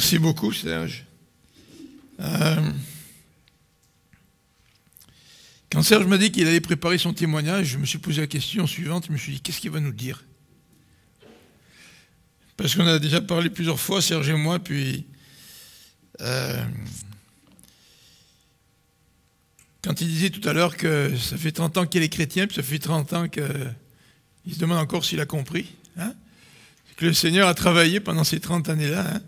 Merci beaucoup, Serge. Quand Serge m'a dit qu'il allait préparer son témoignage, je me suis posé la question suivante. Je me suis dit, qu'est-ce qu'il va nous dire? Parce qu'on a déjà parlé plusieurs fois, Serge et moi, puis quand il disait tout à l'heure que ça fait 30 ans qu'il est chrétien, puis ça fait 30 ans qu'il se demande encore s'il a compris, hein? Que le Seigneur a travaillé pendant ces 30 années-là, hein,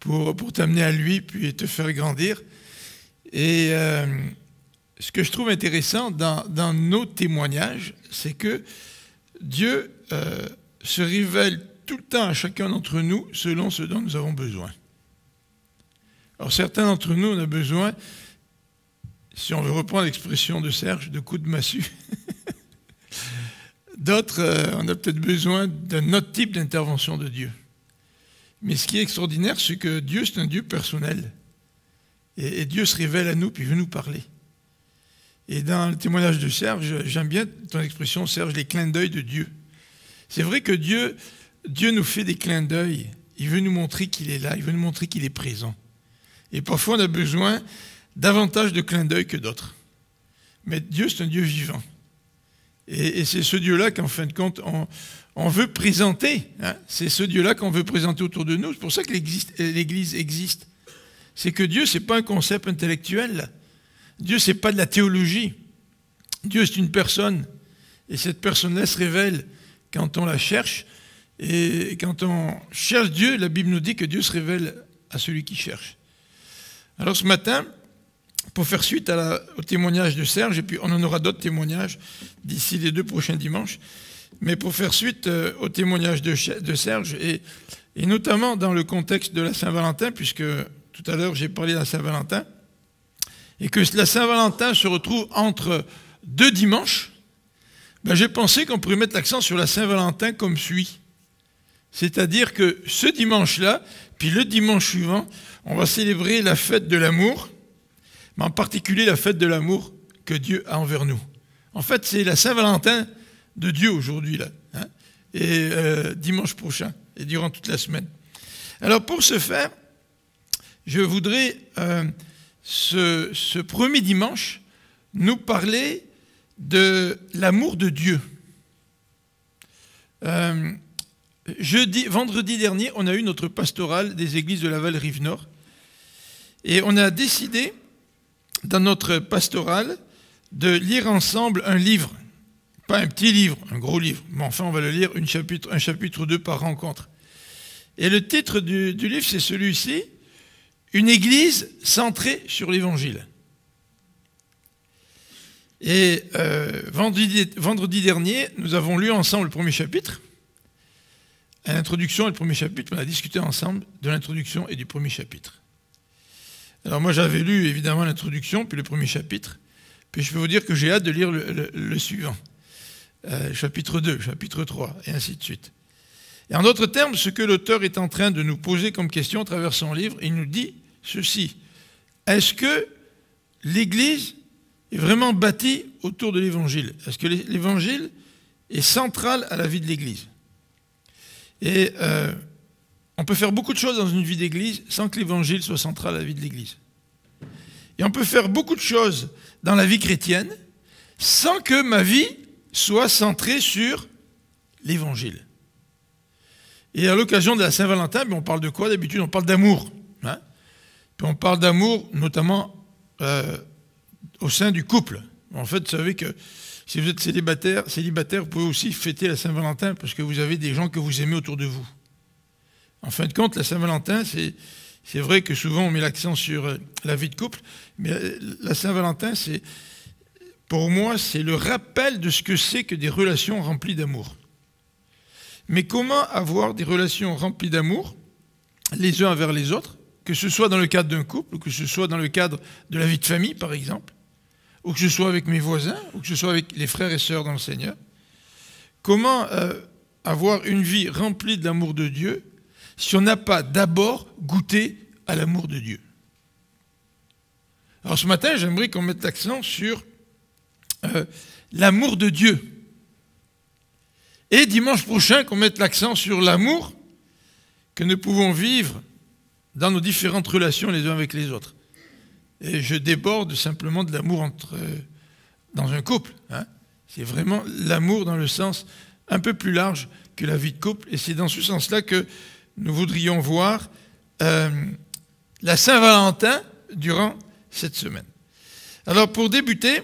pour t'amener à lui, puis te faire grandir. Et ce que je trouve intéressant dans nos témoignages, c'est que Dieu se révèle tout le temps à chacun d'entre nous selon ce dont nous avons besoin. Alors certains d'entre nous, on a besoin, si on veut reprendre l'expression de Serge, de coups de massue. D'autres, on a peut-être besoin d'un autre type d'intervention de Dieu. Mais ce qui est extraordinaire, c'est que Dieu, c'est un Dieu personnel. Et Dieu se révèle à nous, puis veut nous parler. Et dans le témoignage de Serge, j'aime bien ton expression, Serge, les clins d'œil de Dieu. C'est vrai que Dieu nous fait des clins d'œil. Il veut nous montrer qu'il est là, il veut nous montrer qu'il est présent. Et parfois, on a besoin davantage de clins d'œil que d'autres. Mais Dieu, c'est un Dieu vivant. Et c'est ce Dieu-là qu'en fin de compte, on veut présenter. Hein? C'est ce Dieu-là qu'on veut présenter autour de nous. C'est pour ça que l'Église existe. C'est que Dieu, ce n'est pas un concept intellectuel. Dieu, ce n'est pas de la théologie. Dieu, c'est une personne. Et cette personne-là se révèle quand on la cherche. Et quand on cherche Dieu, la Bible nous dit que Dieu se révèle à celui qui cherche. Alors ce matin, pour faire suite au témoignage de Serge, et puis on en aura d'autres témoignages d'ici les 2 prochains dimanches, mais pour faire suite au témoignage de Serge, et notamment dans le contexte de la Saint-Valentin, puisque tout à l'heure j'ai parlé de la Saint-Valentin, et que la Saint-Valentin se retrouve entre 2 dimanches, ben j'ai pensé qu'on pourrait mettre l'accent sur la Saint-Valentin comme suit. C'est-à-dire que ce dimanche-là, puis le dimanche suivant, on va célébrer la fête de l'amour, mais en particulier la fête de l'amour que Dieu a envers nous. En fait, c'est la Saint-Valentin de Dieu aujourd'hui, là, hein, et dimanche prochain, et durant toute la semaine. Alors, pour ce faire, je voudrais, ce premier dimanche, nous parler de l'amour de Dieu. Vendredi dernier, on a eu notre pastorale des églises de Laval-Rive-Nord, et on a décidé, dans notre pastorale, de lire ensemble un livre. Pas un petit livre, un gros livre, mais enfin on va le lire un chapitre ou 2 par rencontre. Et le titre du livre, c'est celui-ci, « Une église centrée sur l'Évangile ». Et vendredi dernier, nous avons lu ensemble le premier chapitre. À l'introduction et le premier chapitre, on a discuté ensemble de l'introduction et du premier chapitre. Alors moi j'avais lu évidemment l'introduction, puis le premier chapitre, puis je peux vous dire que j'ai hâte de lire le suivant, chapitre 2, chapitre 3, et ainsi de suite. Et en d'autres termes, ce que l'auteur est en train de nous poser comme question à travers son livre, il nous dit ceci: est-ce que l'Église est vraiment bâtie autour de l'Évangile? Est-ce que l'Évangile est central à la vie de l'Église? Et on peut faire beaucoup de choses dans une vie d'Église sans que l'Évangile soit central à la vie de l'Église. Et on peut faire beaucoup de choses dans la vie chrétienne sans que ma vie soit centrée sur l'Évangile. Et à l'occasion de la Saint-Valentin, on parle de quoi d'habitude? On parle d'amour. Hein? Puis on parle d'amour notamment au sein du couple. En fait, vous savez que si vous êtes célibataire, vous pouvez aussi fêter la Saint-Valentin parce que vous avez des gens que vous aimez autour de vous. En fin de compte, la Saint-Valentin, c'est vrai que souvent on met l'accent sur la vie de couple, mais la Saint-Valentin, pour moi, c'est le rappel de ce que c'est que des relations remplies d'amour. Mais comment avoir des relations remplies d'amour, les uns envers les autres, que ce soit dans le cadre d'un couple, ou que ce soit dans le cadre de la vie de famille, par exemple, ou que ce soit avec mes voisins, ou que ce soit avec les frères et sœurs dans le Seigneur? Comment avoir une vie remplie de l'amour de Dieu si on n'a pas d'abord goûté à l'amour de Dieu? Alors ce matin, j'aimerais qu'on mette l'accent sur l'amour de Dieu. Et dimanche prochain, qu'on mette l'accent sur l'amour que nous pouvons vivre dans nos différentes relations les uns avec les autres. Et je déborde simplement de l'amour dans un couple. Hein. C'est vraiment l'amour dans le sens un peu plus large que la vie de couple. Et c'est dans ce sens-là que nous voudrions voir la Saint-Valentin durant cette semaine. Alors pour débuter,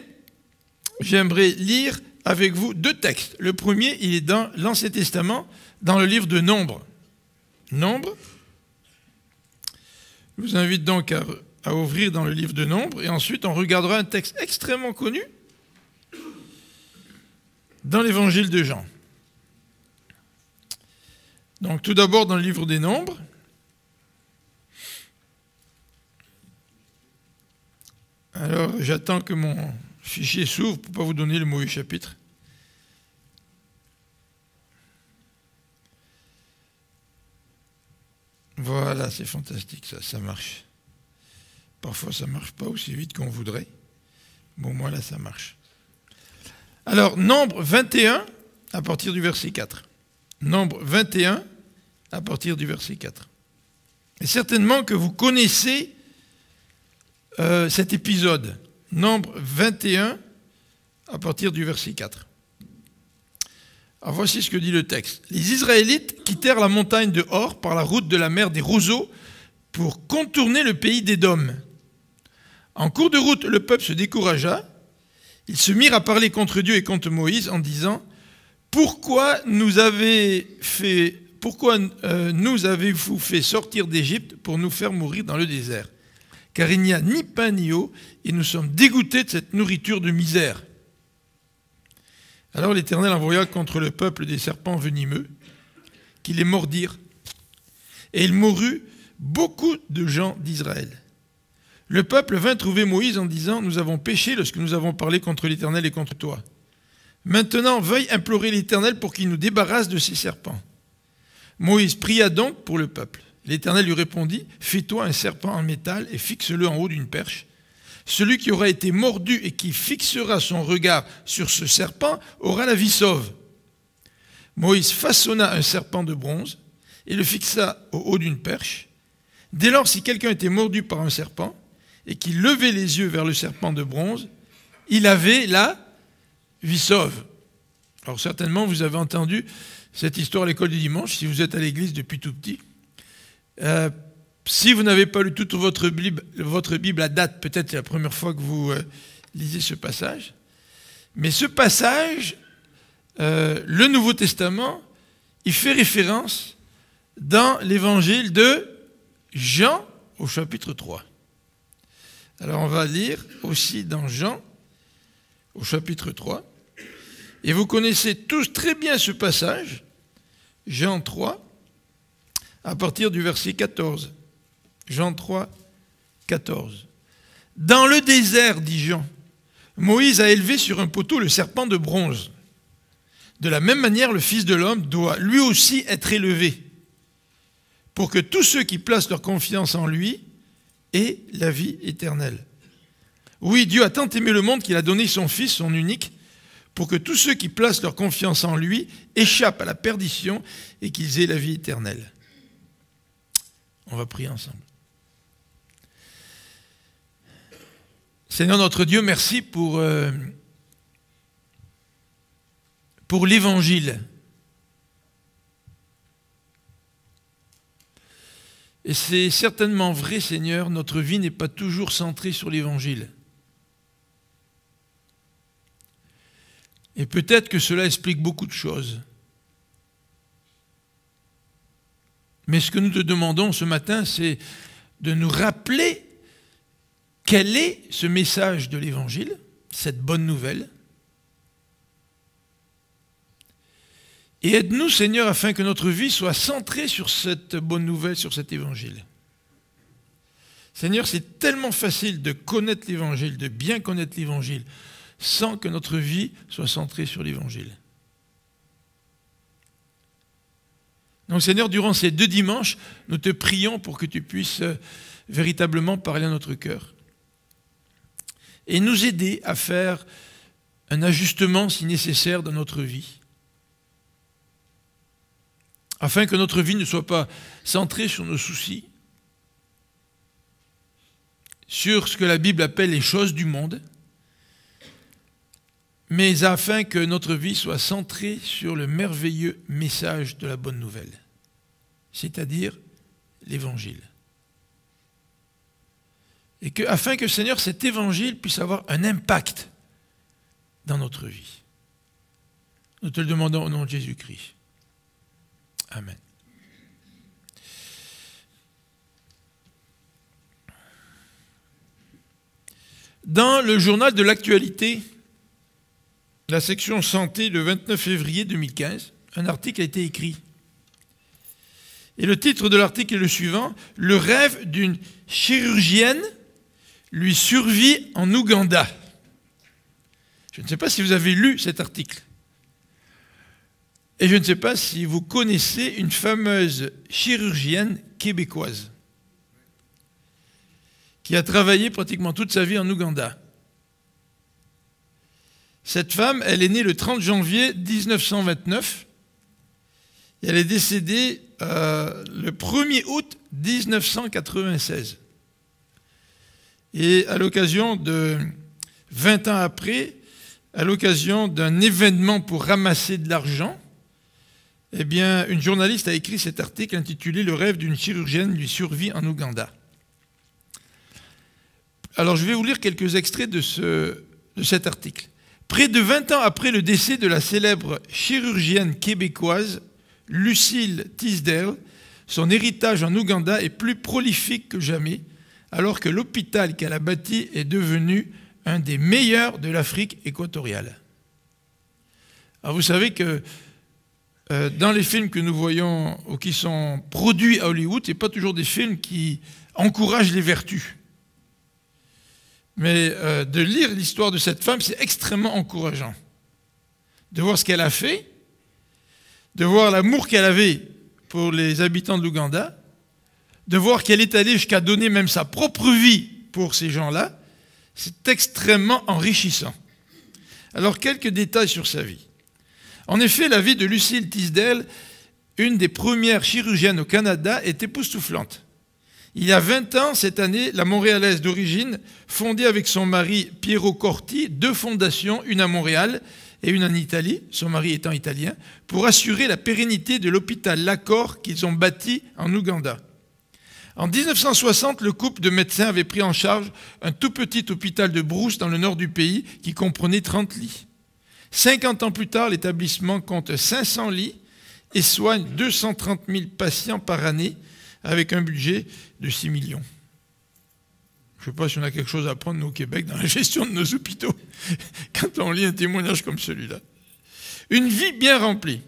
j'aimerais lire avec vous 2 textes. Le premier, il est dans l'Ancien Testament, dans le livre de Nombre. Nombre. Je vous invite donc à ouvrir dans le livre de Nombre, et ensuite on regardera un texte extrêmement connu dans l'évangile de Jean. Donc tout d'abord dans le livre des Nombres. Alors j'attends que mon fichier s'ouvre pour ne pas vous donner le mauvais chapitre. Voilà, c'est fantastique, ça marche. Parfois, ça ne marche pas aussi vite qu'on voudrait. Bon, moi, là, ça marche. Alors, Nombre 21, à partir du verset 4. Nombre 21, à partir du verset 4. Et certainement que vous connaissez cet épisode. Nombre 21, à partir du verset 4. Alors voici ce que dit le texte. Les Israélites quittèrent la montagne de Hor par la route de la mer des roseaux pour contourner le pays d'Édom. En cours de route, le peuple se découragea. Ils se mirent à parler contre Dieu et contre Moïse en disant « Pourquoi nous avez-vous fait sortir d'Égypte pour nous faire mourir dans le désert ? Car il n'y a ni pain ni eau, et nous sommes dégoûtés de cette nourriture de misère. » Alors l'Éternel envoya contre le peuple des serpents venimeux, qui les mordirent. Et il mourut beaucoup de gens d'Israël. Le peuple vint trouver Moïse en disant « Nous avons péché lorsque nous avons parlé contre l'Éternel et contre toi. Maintenant, veuille implorer l'Éternel pour qu'il nous débarrasse de ces serpents. » Moïse pria donc pour le peuple. L'Éternel lui répondit « Fais-toi un serpent en métal et fixe-le en haut d'une perche. Celui qui aura été mordu et qui fixera son regard sur ce serpent aura la vie sauve. » Moïse façonna un serpent de bronze et le fixa au haut d'une perche. Dès lors, si quelqu'un était mordu par un serpent et qu'il levait les yeux vers le serpent de bronze, il avait la vie sauve. Alors certainement, vous avez entendu cette histoire à l'école du dimanche, si vous êtes à l'église depuis tout petit. Si vous n'avez pas lu toute votre Bible à date, peut-être c'est la première fois que vous lisez ce passage. Mais ce passage, le Nouveau Testament, il fait référence dans l'évangile de Jean au chapitre 3. Alors on va lire aussi dans Jean au chapitre 3. Et vous connaissez tous très bien ce passage, Jean 3, à partir du verset 14. Jean 3, 14. Dans le désert, dit Jean, Moïse a élevé sur un poteau le serpent de bronze. De la même manière, le Fils de l'homme doit lui aussi être élevé, pour que tous ceux qui placent leur confiance en lui aient la vie éternelle. Oui, Dieu a tant aimé le monde qu'il a donné son Fils, son unique, pour que tous ceux qui placent leur confiance en lui échappent à la perdition et qu'ils aient la vie éternelle. On va prier ensemble. Seigneur notre Dieu, merci pour l'Évangile. Et c'est certainement vrai, Seigneur, notre vie n'est pas toujours centrée sur l'Évangile. Et peut-être que cela explique beaucoup de choses. Mais ce que nous te demandons ce matin, c'est de nous rappeler quel est ce message de l'Évangile, cette bonne nouvelle. Et aide-nous, Seigneur, afin que notre vie soit centrée sur cette bonne nouvelle, sur cet Évangile. Seigneur, c'est tellement facile de connaître l'Évangile, de bien connaître l'Évangile, sans que notre vie soit centrée sur l'Évangile. Donc, Seigneur, durant ces 2 dimanches, nous te prions pour que tu puisses véritablement parler à notre cœur et nous aider à faire un ajustement si nécessaire dans notre vie, afin que notre vie ne soit pas centrée sur nos soucis, sur ce que la Bible appelle les choses du monde, mais afin que notre vie soit centrée sur le merveilleux message de la bonne nouvelle, c'est-à-dire l'Évangile. Et afin que, Seigneur, cet Évangile puisse avoir un impact dans notre vie. Nous te le demandons au nom de Jésus-Christ. Amen. Dans le journal de l'actualité, la section santé, le 29 février 2015, un article a été écrit. Et le titre de l'article est le suivant: « Le rêve d'une chirurgienne lui survit en Ouganda ». Je ne sais pas si vous avez lu cet article. Et je ne sais pas si vous connaissez une fameuse chirurgienne québécoise qui a travaillé pratiquement toute sa vie en Ouganda. Cette femme, elle est née le 30 janvier 1929 et elle est décédée le 1er août 1996. Et à l'occasion de 20 ans après, à l'occasion d'un événement pour ramasser de l'argent, eh bien, une journaliste a écrit cet article intitulé « Le rêve d'une chirurgienne lui survit en Ouganda ». Alors, je vais vous lire quelques extraits de cet article. Près de 20 ans après le décès de la célèbre chirurgienne québécoise Lucille Teasdale, son héritage en Ouganda est plus prolifique que jamais, alors que l'hôpital qu'elle a bâti est devenu un des meilleurs de l'Afrique équatoriale. Alors vous savez que dans les films que nous voyons ou qui sont produits à Hollywood, ce n'est pas toujours des films qui encouragent les vertus. Mais de lire l'histoire de cette femme, c'est extrêmement encourageant. De voir ce qu'elle a fait, de voir l'amour qu'elle avait pour les habitants de l'Ouganda, de voir qu'elle est allée jusqu'à donner même sa propre vie pour ces gens-là, c'est extrêmement enrichissant. Alors, quelques détails sur sa vie. En effet, la vie de Lucille Teasdale, une des premières chirurgiennes au Canada, est époustouflante. Il y a 20 ans, cette année, la Montréalaise d'origine fondait avec son mari Piero Corti 2 fondations, une à Montréal et une en Italie, son mari étant italien, pour assurer la pérennité de l'hôpital Lacor qu'ils ont bâti en Ouganda. En 1960, le couple de médecins avait pris en charge un tout petit hôpital de brousse dans le nord du pays qui comprenait 30 lits. 50 ans plus tard, l'établissement compte 500 lits et soigne 230 000 patients par année avec un budget de 6 millions. Je ne sais pas si on a quelque chose à apprendre, nous, au Québec, dans la gestion de nos hôpitaux, quand on lit un témoignage comme celui-là. Une vie bien remplie.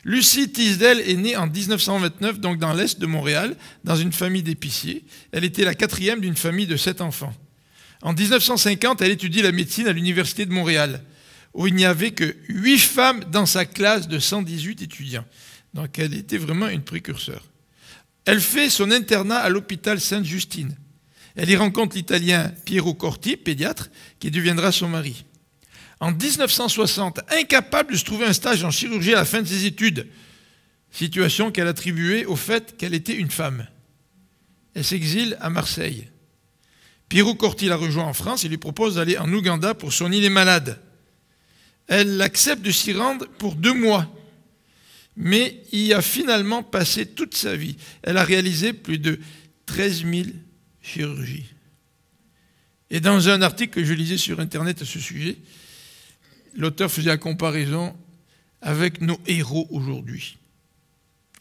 Lucie Teasdale est née en 1929, donc dans l'est de Montréal, dans une famille d'épiciers. Elle était la 4e d'une famille de 7 enfants. En 1950, elle étudie la médecine à l'Université de Montréal, où il n'y avait que 8 femmes dans sa classe de 118 étudiants. Donc elle était vraiment une précurseur. Elle fait son internat à l'hôpital Sainte-Justine. Elle y rencontre l'Italien Piero Corti, pédiatre, qui deviendra son mari. En 1960, incapable de se trouver un stage en chirurgie à la fin de ses études, situation qu'elle attribuait au fait qu'elle était une femme. Elle s'exile à Marseille. Piero Corti la rejoint en France et lui propose d'aller en Ouganda pour soigner les malades. Elle accepte de s'y rendre pour 2 mois, mais y a finalement passé toute sa vie. Elle a réalisé plus de 13 000 chirurgies. Et dans un article que je lisais sur Internet à ce sujet, l'auteur faisait la comparaison avec nos héros aujourd'hui.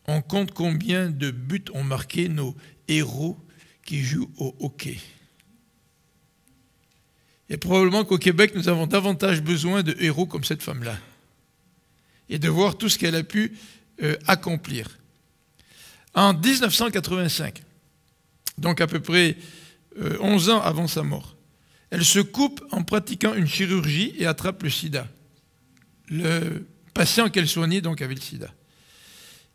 On compte combien de buts ont marqué nos héros qui jouent au hockey. Et probablement qu'au Québec, nous avons davantage besoin de héros comme cette femme-là. Et de voir tout ce qu'elle a pu accomplir. En 1985, donc à peu près 11 ans avant sa mort, elle se coupe en pratiquant une chirurgie et attrape le sida. Le patient qu'elle soignait donc avait le sida.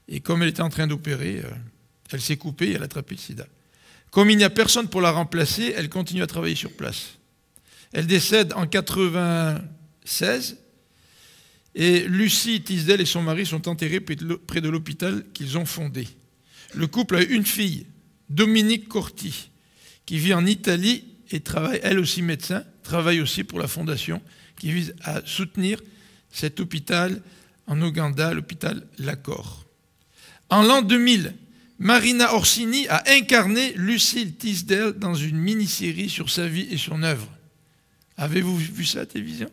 Et comme elle était en train d'opérer, elle s'est coupée et elle a attrapé le sida. Comme il n'y a personne pour la remplacer, elle continue à travailler sur place. Elle décède en 1996 et Lucie Teasdale et son mari sont enterrés près de l'hôpital qu'ils ont fondé. Le couple a une fille, Dominique Corti, qui vit en Italie et travaille, elle aussi médecin, travaille aussi pour la fondation qui vise à soutenir cet hôpital en Ouganda, l'hôpital Lacor. En l'an 2000, Marina Orsini a incarné Lucille Teasdale dans une mini-série sur sa vie et son œuvre. Avez-vous vu ça à la télévision?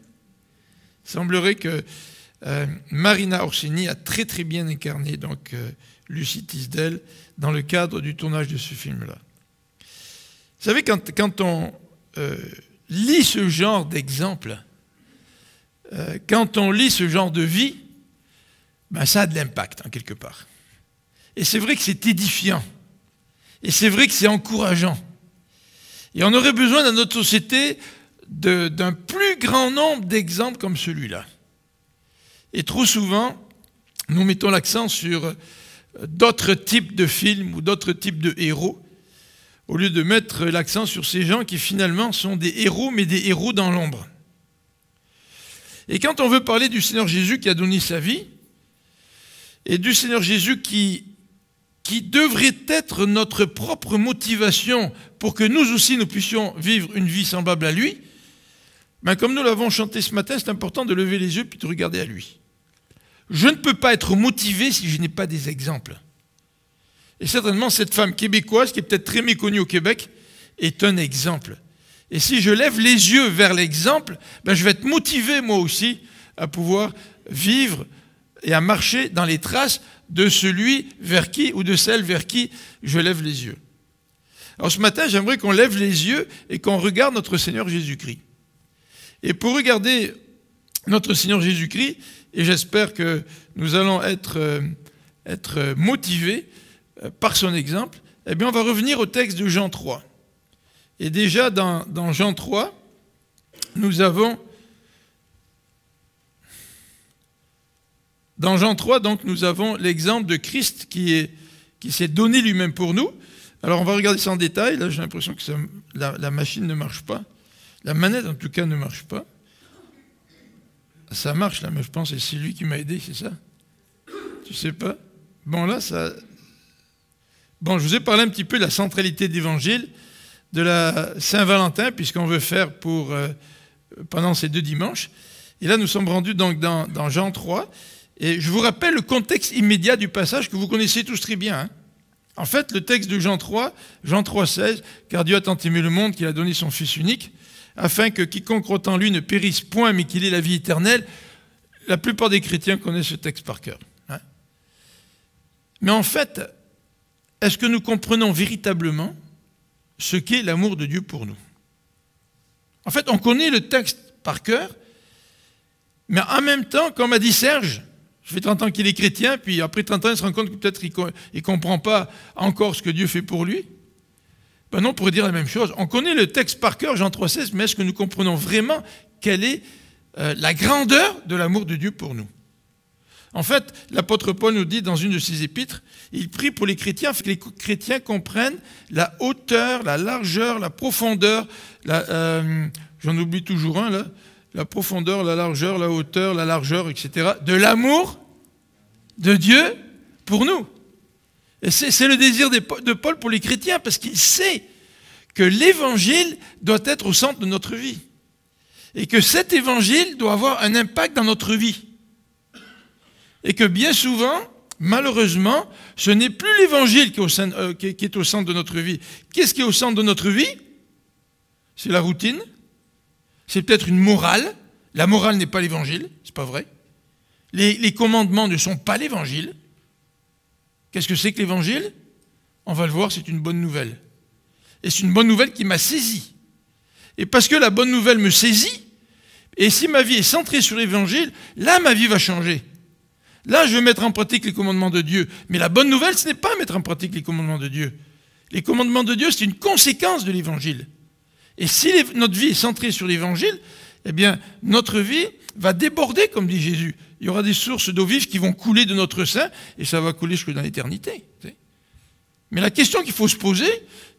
Il semblerait que Marina Orsini a très très bien incarné donc, Lucie Teasdale dans le cadre du tournage de ce film-là. Vous savez, quand on lit ce genre d'exemple, quand on lit ce genre de vie, ben ça a de l'impact, en quelque part. Et c'est vrai que c'est édifiant. Et c'est vrai que c'est encourageant. Et on aurait besoin dans notre société d'un plus grand nombre d'exemples comme celui-là. Et trop souvent, nous mettons l'accent sur d'autres types de films ou d'autres types de héros, au lieu de mettre l'accent sur ces gens qui finalement sont des héros, mais des héros dans l'ombre. Et quand on veut parler du Seigneur Jésus qui a donné sa vie, et du Seigneur Jésus qui devrait être notre propre motivation pour que nous aussi nous puissions vivre une vie semblable à lui, ben comme nous l'avons chanté ce matin, c'est important de lever les yeux puis de regarder à lui. Je ne peux pas être motivé si je n'ai pas des exemples. Et certainement, cette femme québécoise, qui est peut-être très méconnue au Québec, est un exemple. Et si je lève les yeux vers l'exemple, ben je vais être motivé moi aussi à pouvoir vivre et à marcher dans les traces de celui vers qui ou de celle vers qui je lève les yeux. Alors ce matin, j'aimerais qu'on lève les yeux et qu'on regarde notre Seigneur Jésus-Christ. Et pour regarder notre Seigneur Jésus-Christ, et j'espère que nous allons être motivés par son exemple, eh bien on va revenir au texte de Jean 3. Et déjà dans Jean 3, nous avons... Dans Jean 3, donc, nous avons l'exemple de Christ qui s'est donné lui-même pour nous. Alors on va regarder ça en détail. Là, j'ai l'impression que la machine ne marche pas. La manette, en tout cas, ne marche pas. Ça marche, là, mais je pense que c'est lui qui m'a aidé, c'est ça? Tu sais pas? Bon, là, ça... Bon, je vous ai parlé un petit peu de la centralité de l'Évangile, de la Saint-Valentin, puisqu'on veut faire pendant ces 2 dimanches. Et là, nous sommes rendus donc dans Jean 3. Et je vous rappelle le contexte immédiat du passage que vous connaissez tous très bien. Hein. En fait, le texte de Jean 3, Jean 3,16, « Car Dieu a tant aimé le monde qu'il a donné son Fils unique, afin que quiconque croit en lui ne périsse point, mais qu'il ait la vie éternelle. » La plupart des chrétiens connaissent ce texte par cœur. Hein. Mais en fait, est-ce que nous comprenons véritablement ce qu'est l'amour de Dieu pour nous? En fait, on connaît le texte par cœur, mais en même temps, comme a dit Serge, ça fait 30 ans qu'il est chrétien, puis après 30 ans, il se rend compte que peut-être il ne comprend pas encore ce que Dieu fait pour lui. Ben non, on pourrait dire la même chose. On connaît le texte par cœur, Jean 3,16, mais est-ce que nous comprenons vraiment quelle est la grandeur de l'amour de Dieu pour nous? En fait, l'apôtre Paul nous dit dans une de ses épîtres, il prie pour les chrétiens, afin que les chrétiens comprennent la hauteur, la largeur, la profondeur, j'en oublie toujours un là, la profondeur, la largeur, la hauteur, la largeur, etc., de l'amour de Dieu pour nous. Et c'est le désir de Paul pour les chrétiens, parce qu'il sait que l'évangile doit être au centre de notre vie. Et que cet évangile doit avoir un impact dans notre vie. Et que bien souvent, malheureusement, ce n'est plus l'évangile qui est au centre de notre vie. Qu'est-ce qui est au centre de notre vie? C'est la routine. C'est peut-être une morale. La morale n'est pas l'évangile, c'est pas vrai. Les commandements ne sont pas l'évangile. Qu'est-ce que c'est que l'évangile? On va le voir, c'est une bonne nouvelle. Et c'est une bonne nouvelle qui m'a saisi. Et parce que la bonne nouvelle me saisit, et si ma vie est centrée sur l'évangile, là ma vie va changer. Là je vais mettre en pratique les commandements de Dieu. Mais la bonne nouvelle, ce n'est pas mettre en pratique les commandements de Dieu. Les commandements de Dieu, c'est une conséquence de l'évangile. Et si notre vie est centrée sur l'évangile, eh bien, notre vie va déborder, comme dit Jésus. Il y aura des sources d'eau vive qui vont couler de notre sein, et ça va couler jusque dans l'éternité. Mais la question qu'il faut se poser,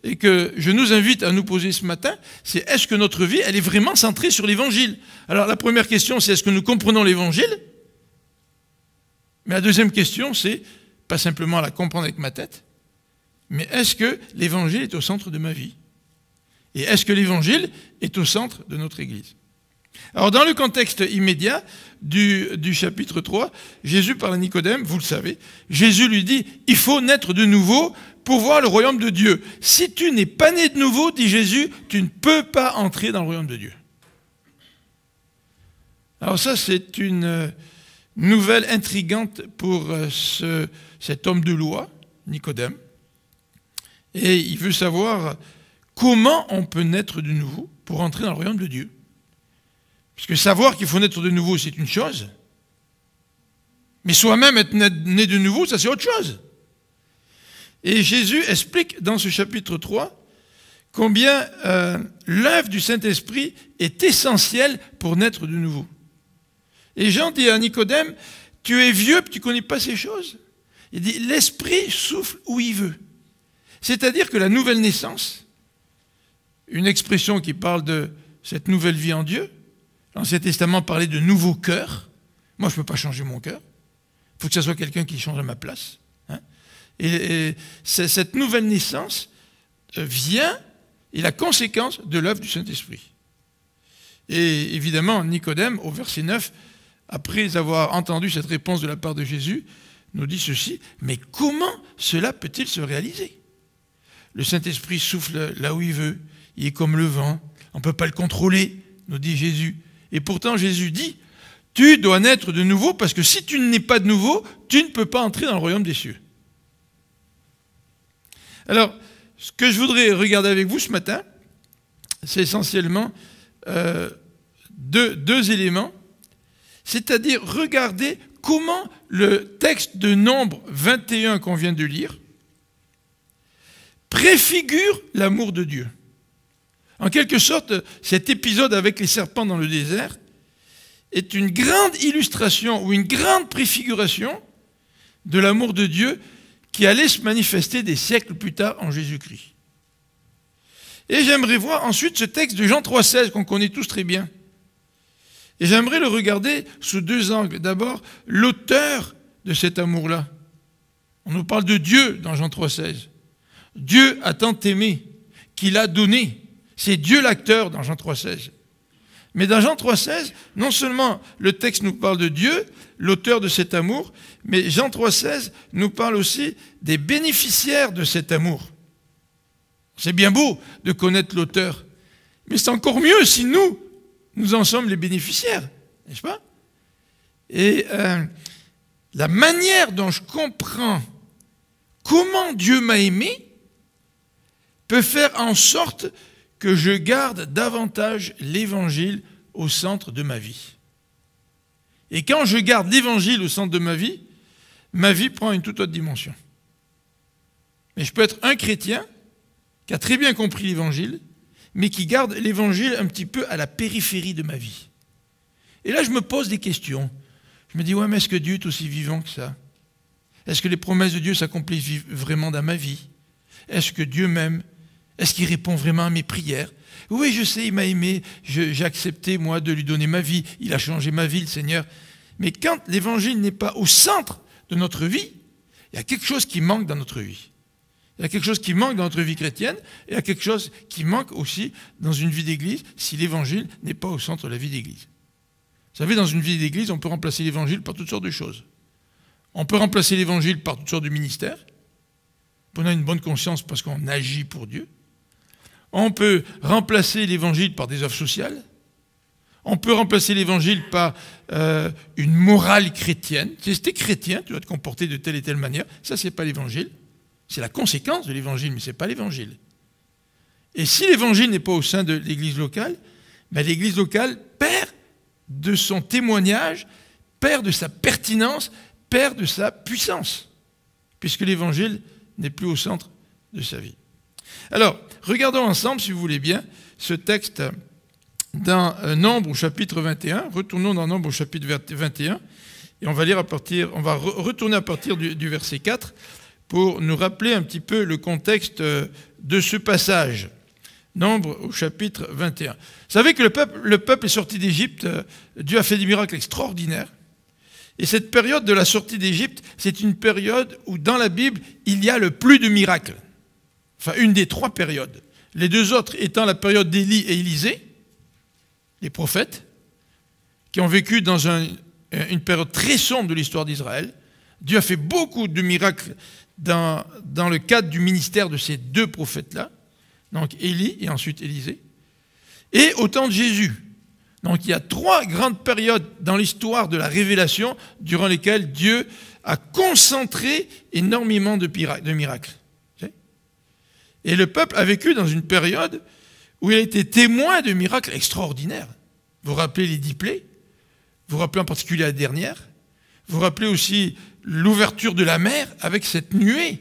et que je nous invite à nous poser ce matin, c'est est-ce que notre vie, elle est vraiment centrée sur l'évangile? Alors la première question, c'est est-ce que nous comprenons l'évangile? Mais la deuxième question, c'est pas simplement la comprendre avec ma tête, mais est-ce que l'évangile est au centre de ma vie? Et est-ce que l'Évangile est au centre de notre Église? Alors dans le contexte immédiat du chapitre 3, Jésus parle à Nicodème, vous le savez, Jésus lui dit, il faut naître de nouveau pour voir le royaume de Dieu. Si tu n'es pas né de nouveau, dit Jésus, tu ne peux pas entrer dans le royaume de Dieu. Alors ça, c'est une nouvelle intrigante pour cet homme de loi, Nicodème. Et il veut savoir comment on peut naître de nouveau pour entrer dans le royaume de Dieu. Parce que savoir qu'il faut naître de nouveau, c'est une chose. Mais soi-même être né de nouveau, ça c'est autre chose. Et Jésus explique dans ce chapitre 3 combien l'œuvre du Saint-Esprit est essentielle pour naître de nouveau. Et Jean dit à Nicodème, tu es vieux, tu ne connais pas ces choses. Il dit, l'Esprit souffle où il veut. C'est-à-dire que la nouvelle naissance, une expression qui parle de cette nouvelle vie en Dieu, l'Ancien Testament parlait de nouveau cœur. Moi, je ne peux pas changer mon cœur. Il faut que ce soit quelqu'un qui change à ma place. Hein. Et cette nouvelle naissance vient, est la conséquence de l'œuvre du Saint-Esprit. Et évidemment, Nicodème, au verset 9, après avoir entendu cette réponse de la part de Jésus, nous dit ceci, mais comment cela peut-il se réaliser? Le Saint-Esprit souffle là où il veut, il est comme le vent, on ne peut pas le contrôler, nous dit Jésus. Et pourtant Jésus dit, tu dois naître de nouveau, parce que si tu n'es pas de nouveau, tu ne peux pas entrer dans le royaume des cieux. Alors, ce que je voudrais regarder avec vous ce matin, c'est essentiellement deux éléments, c'est-à-dire regarder comment le texte de Nombre 21 qu'on vient de lire préfigure l'amour de Dieu. En quelque sorte, cet épisode avec les serpents dans le désert est une grande illustration ou une grande préfiguration de l'amour de Dieu qui allait se manifester des siècles plus tard en Jésus-Christ. Et j'aimerais voir ensuite ce texte de Jean 3,16 qu'on connaît tous très bien. Et j'aimerais le regarder sous deux angles. D'abord, l'auteur de cet amour-là. On nous parle de Dieu dans Jean 3,16. Dieu a tant aimé qu'il a donné. C'est Dieu l'acteur dans Jean 3,16. Mais dans Jean 3,16, non seulement le texte nous parle de Dieu, l'auteur de cet amour, mais Jean 3,16 nous parle aussi des bénéficiaires de cet amour. C'est bien beau de connaître l'auteur, mais c'est encore mieux si nous en sommes les bénéficiaires, n'est-ce pas? Et la manière dont je comprends comment Dieu m'a aimé peut faire en sorte que je garde davantage l'Évangile au centre de ma vie. Et quand je garde l'Évangile au centre de ma vie prend une toute autre dimension. Mais je peux être un chrétien qui a très bien compris l'Évangile, mais qui garde l'Évangile un petit peu à la périphérie de ma vie. Et là, je me pose des questions. Je me dis, ouais, mais est-ce que Dieu est aussi vivant que ça? Est-ce que les promesses de Dieu s'accomplissent vraiment dans ma vie? Est-ce que Dieu m'aime? Est-ce qu'il répond vraiment à mes prières? Oui, je sais, il m'a aimé, j'ai accepté, moi, de lui donner ma vie. Il a changé ma vie, le Seigneur. Mais quand l'Évangile n'est pas au centre de notre vie, il y a quelque chose qui manque dans notre vie. Il y a quelque chose qui manque dans notre vie chrétienne, et il y a quelque chose qui manque aussi dans une vie d'église si l'Évangile n'est pas au centre de la vie d'église. Vous savez, dans une vie d'église, on peut remplacer l'Évangile par toutes sortes de choses. On peut remplacer l'Évangile par toutes sortes de ministères, on a une bonne conscience parce qu'on agit pour Dieu. On peut remplacer l'Évangile par des œuvres sociales. On peut remplacer l'Évangile par une morale chrétienne. Si tu es chrétien, tu dois te comporter de telle et telle manière. Ça, ce n'est pas l'Évangile. C'est la conséquence de l'Évangile, mais ce n'est pas l'Évangile. Et si l'Évangile n'est pas au sein de l'Église locale, ben l'Église locale perd de son témoignage, perd de sa pertinence, perd de sa puissance, puisque l'Évangile n'est plus au centre de sa vie. Alors, regardons ensemble, si vous voulez bien, ce texte dans Nombre au chapitre 21. Retournons dans Nombre au chapitre 21, et on va lire retourner à partir du verset 4 pour nous rappeler un petit peu le contexte de ce passage. Nombre au chapitre 21. Vous savez que le peuple est sorti d'Égypte, Dieu a fait des miracles extraordinaires. Et cette période de la sortie d'Égypte, c'est une période où dans la Bible, il y a le plus de miracles. Enfin, une des trois périodes. Les deux autres étant la période d'Élie et Élisée, les prophètes, qui ont vécu dans une période très sombre de l'histoire d'Israël. Dieu a fait beaucoup de miracles dans le cadre du ministère de ces deux prophètes-là, donc Élie et ensuite Élisée, et au temps de Jésus. Donc il y a trois grandes périodes dans l'histoire de la révélation durant lesquelles Dieu a concentré énormément de miracles. Et le peuple a vécu dans une période où il a été témoin de miracles extraordinaires. Vous vous rappelez les 10 plaies? Vous vous rappelez en particulier la dernière? Vous vous rappelez aussi l'ouverture de la mer avec cette nuée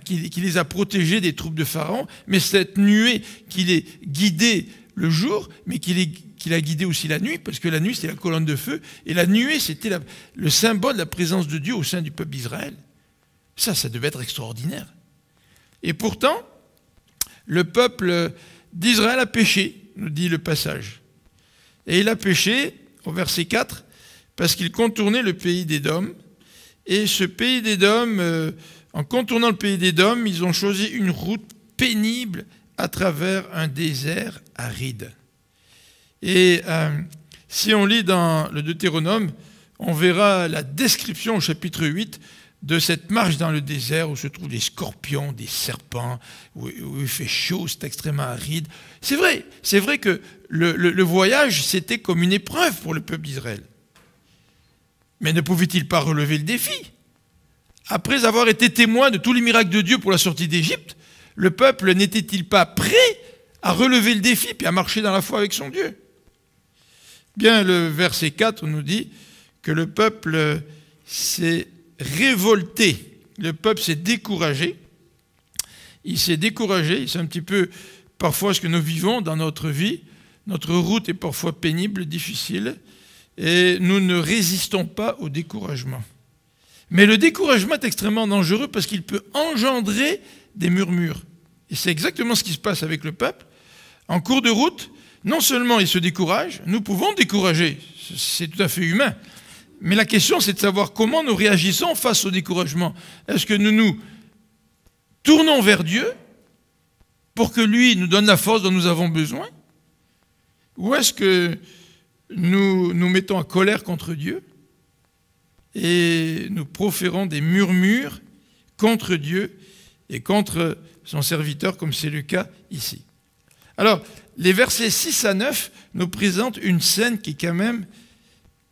qui les a protégés des troupes de Pharaon, mais cette nuée qui les guidait le jour, mais qui l'a guidé aussi la nuit, parce que la nuit c'était la colonne de feu, et la nuée c'était le symbole de la présence de Dieu au sein du peuple d'Israël. Ça devait être extraordinaire. Et pourtant, le peuple d'Israël a péché, nous dit le passage. Et il a péché, au verset 4, parce qu'il contournait le pays d'Édom. Et ce pays d'Édom, en contournant le pays d'Édom, ils ont choisi une route pénible à travers un désert aride. Et si on lit dans le Deutéronome, on verra la description au chapitre 8 de cette marche dans le désert où se trouvent des scorpions, des serpents, où il fait chaud, c'est extrêmement aride. C'est vrai que le voyage, c'était comme une épreuve pour le peuple d'Israël. Mais ne pouvait-il pas relever le défi? Après avoir été témoin de tous les miracles de Dieu pour la sortie d'Égypte, le peuple n'était-il pas prêt à relever le défi puis à marcher dans la foi avec son Dieu? Bien, le verset 4 nous dit que le peuple s'est révolté, le peuple s'est découragé. Il s'est découragé, c'est un petit peu parfois ce que nous vivons dans notre vie. Notre route est parfois pénible, difficile, et nous ne résistons pas au découragement. Mais le découragement est extrêmement dangereux parce qu'il peut engendrer des murmures. Et c'est exactement ce qui se passe avec le peuple. En cours de route, non seulement il se décourage, nous pouvons décourager, c'est tout à fait humain. Mais la question, c'est de savoir comment nous réagissons face au découragement. Est-ce que nous nous tournons vers Dieu pour que lui nous donne la force dont nous avons besoin? Ou est-ce que nous nous mettons en colère contre Dieu et nous proférons des murmures contre Dieu et contre son serviteur, comme c'est le cas ici? Alors, les versets 6 à 9 nous présentent une scène qui est quand même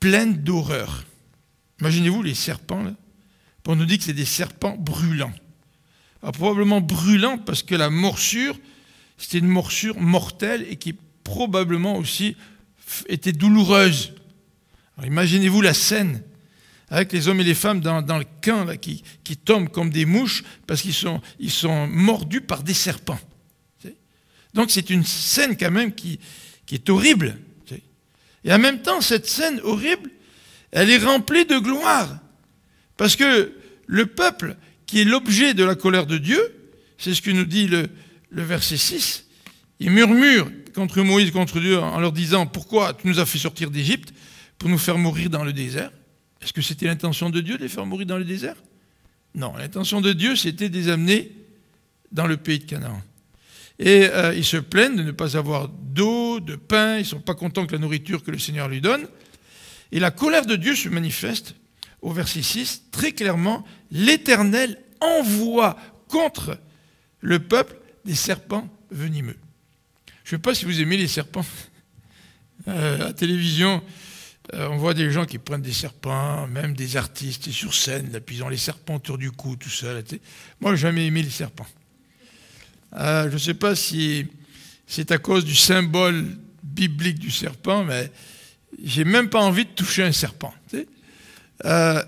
pleine d'horreur. Imaginez-vous les serpents, là. On nous dit que c'est des serpents brûlants. Alors, probablement brûlants parce que la morsure, c'était une morsure mortelle et qui probablement aussi était douloureuse. Alors, imaginez-vous la scène avec les hommes et les femmes dans le camp là, qui tombent comme des mouches parce qu'ils sont mordus par des serpents. Donc c'est une scène quand même qui est horrible. Et en même temps, cette scène horrible, elle est remplie de gloire. Parce que le peuple qui est l'objet de la colère de Dieu, c'est ce que nous dit le verset 6, il murmure contre Moïse, contre Dieu, en leur disant « Pourquoi tu nous as fait sortir d'Égypte pour nous faire mourir dans le désert ?» Est-ce que c'était l'intention de Dieu de les faire mourir dans le désert? Non, l'intention de Dieu, c'était de les amener dans le pays de Canaan. Et ils se plaignent de ne pas avoir d'eau, de pain, ils ne sont pas contents que la nourriture que le Seigneur lui donne. Et la colère de Dieu se manifeste au verset 6, très clairement, l'Éternel envoie contre le peuple des serpents venimeux. Je ne sais pas si vous aimez les serpents. À la télévision, on voit des gens qui prennent des serpents, même des artistes sur scène, là, puis ils ont les serpents autour du cou, tout ça. Là, moi, je n'ai jamais aimé les serpents. Je ne sais pas si c'est à cause du symbole biblique du serpent, mais j'ai même pas envie de toucher un serpent. Mais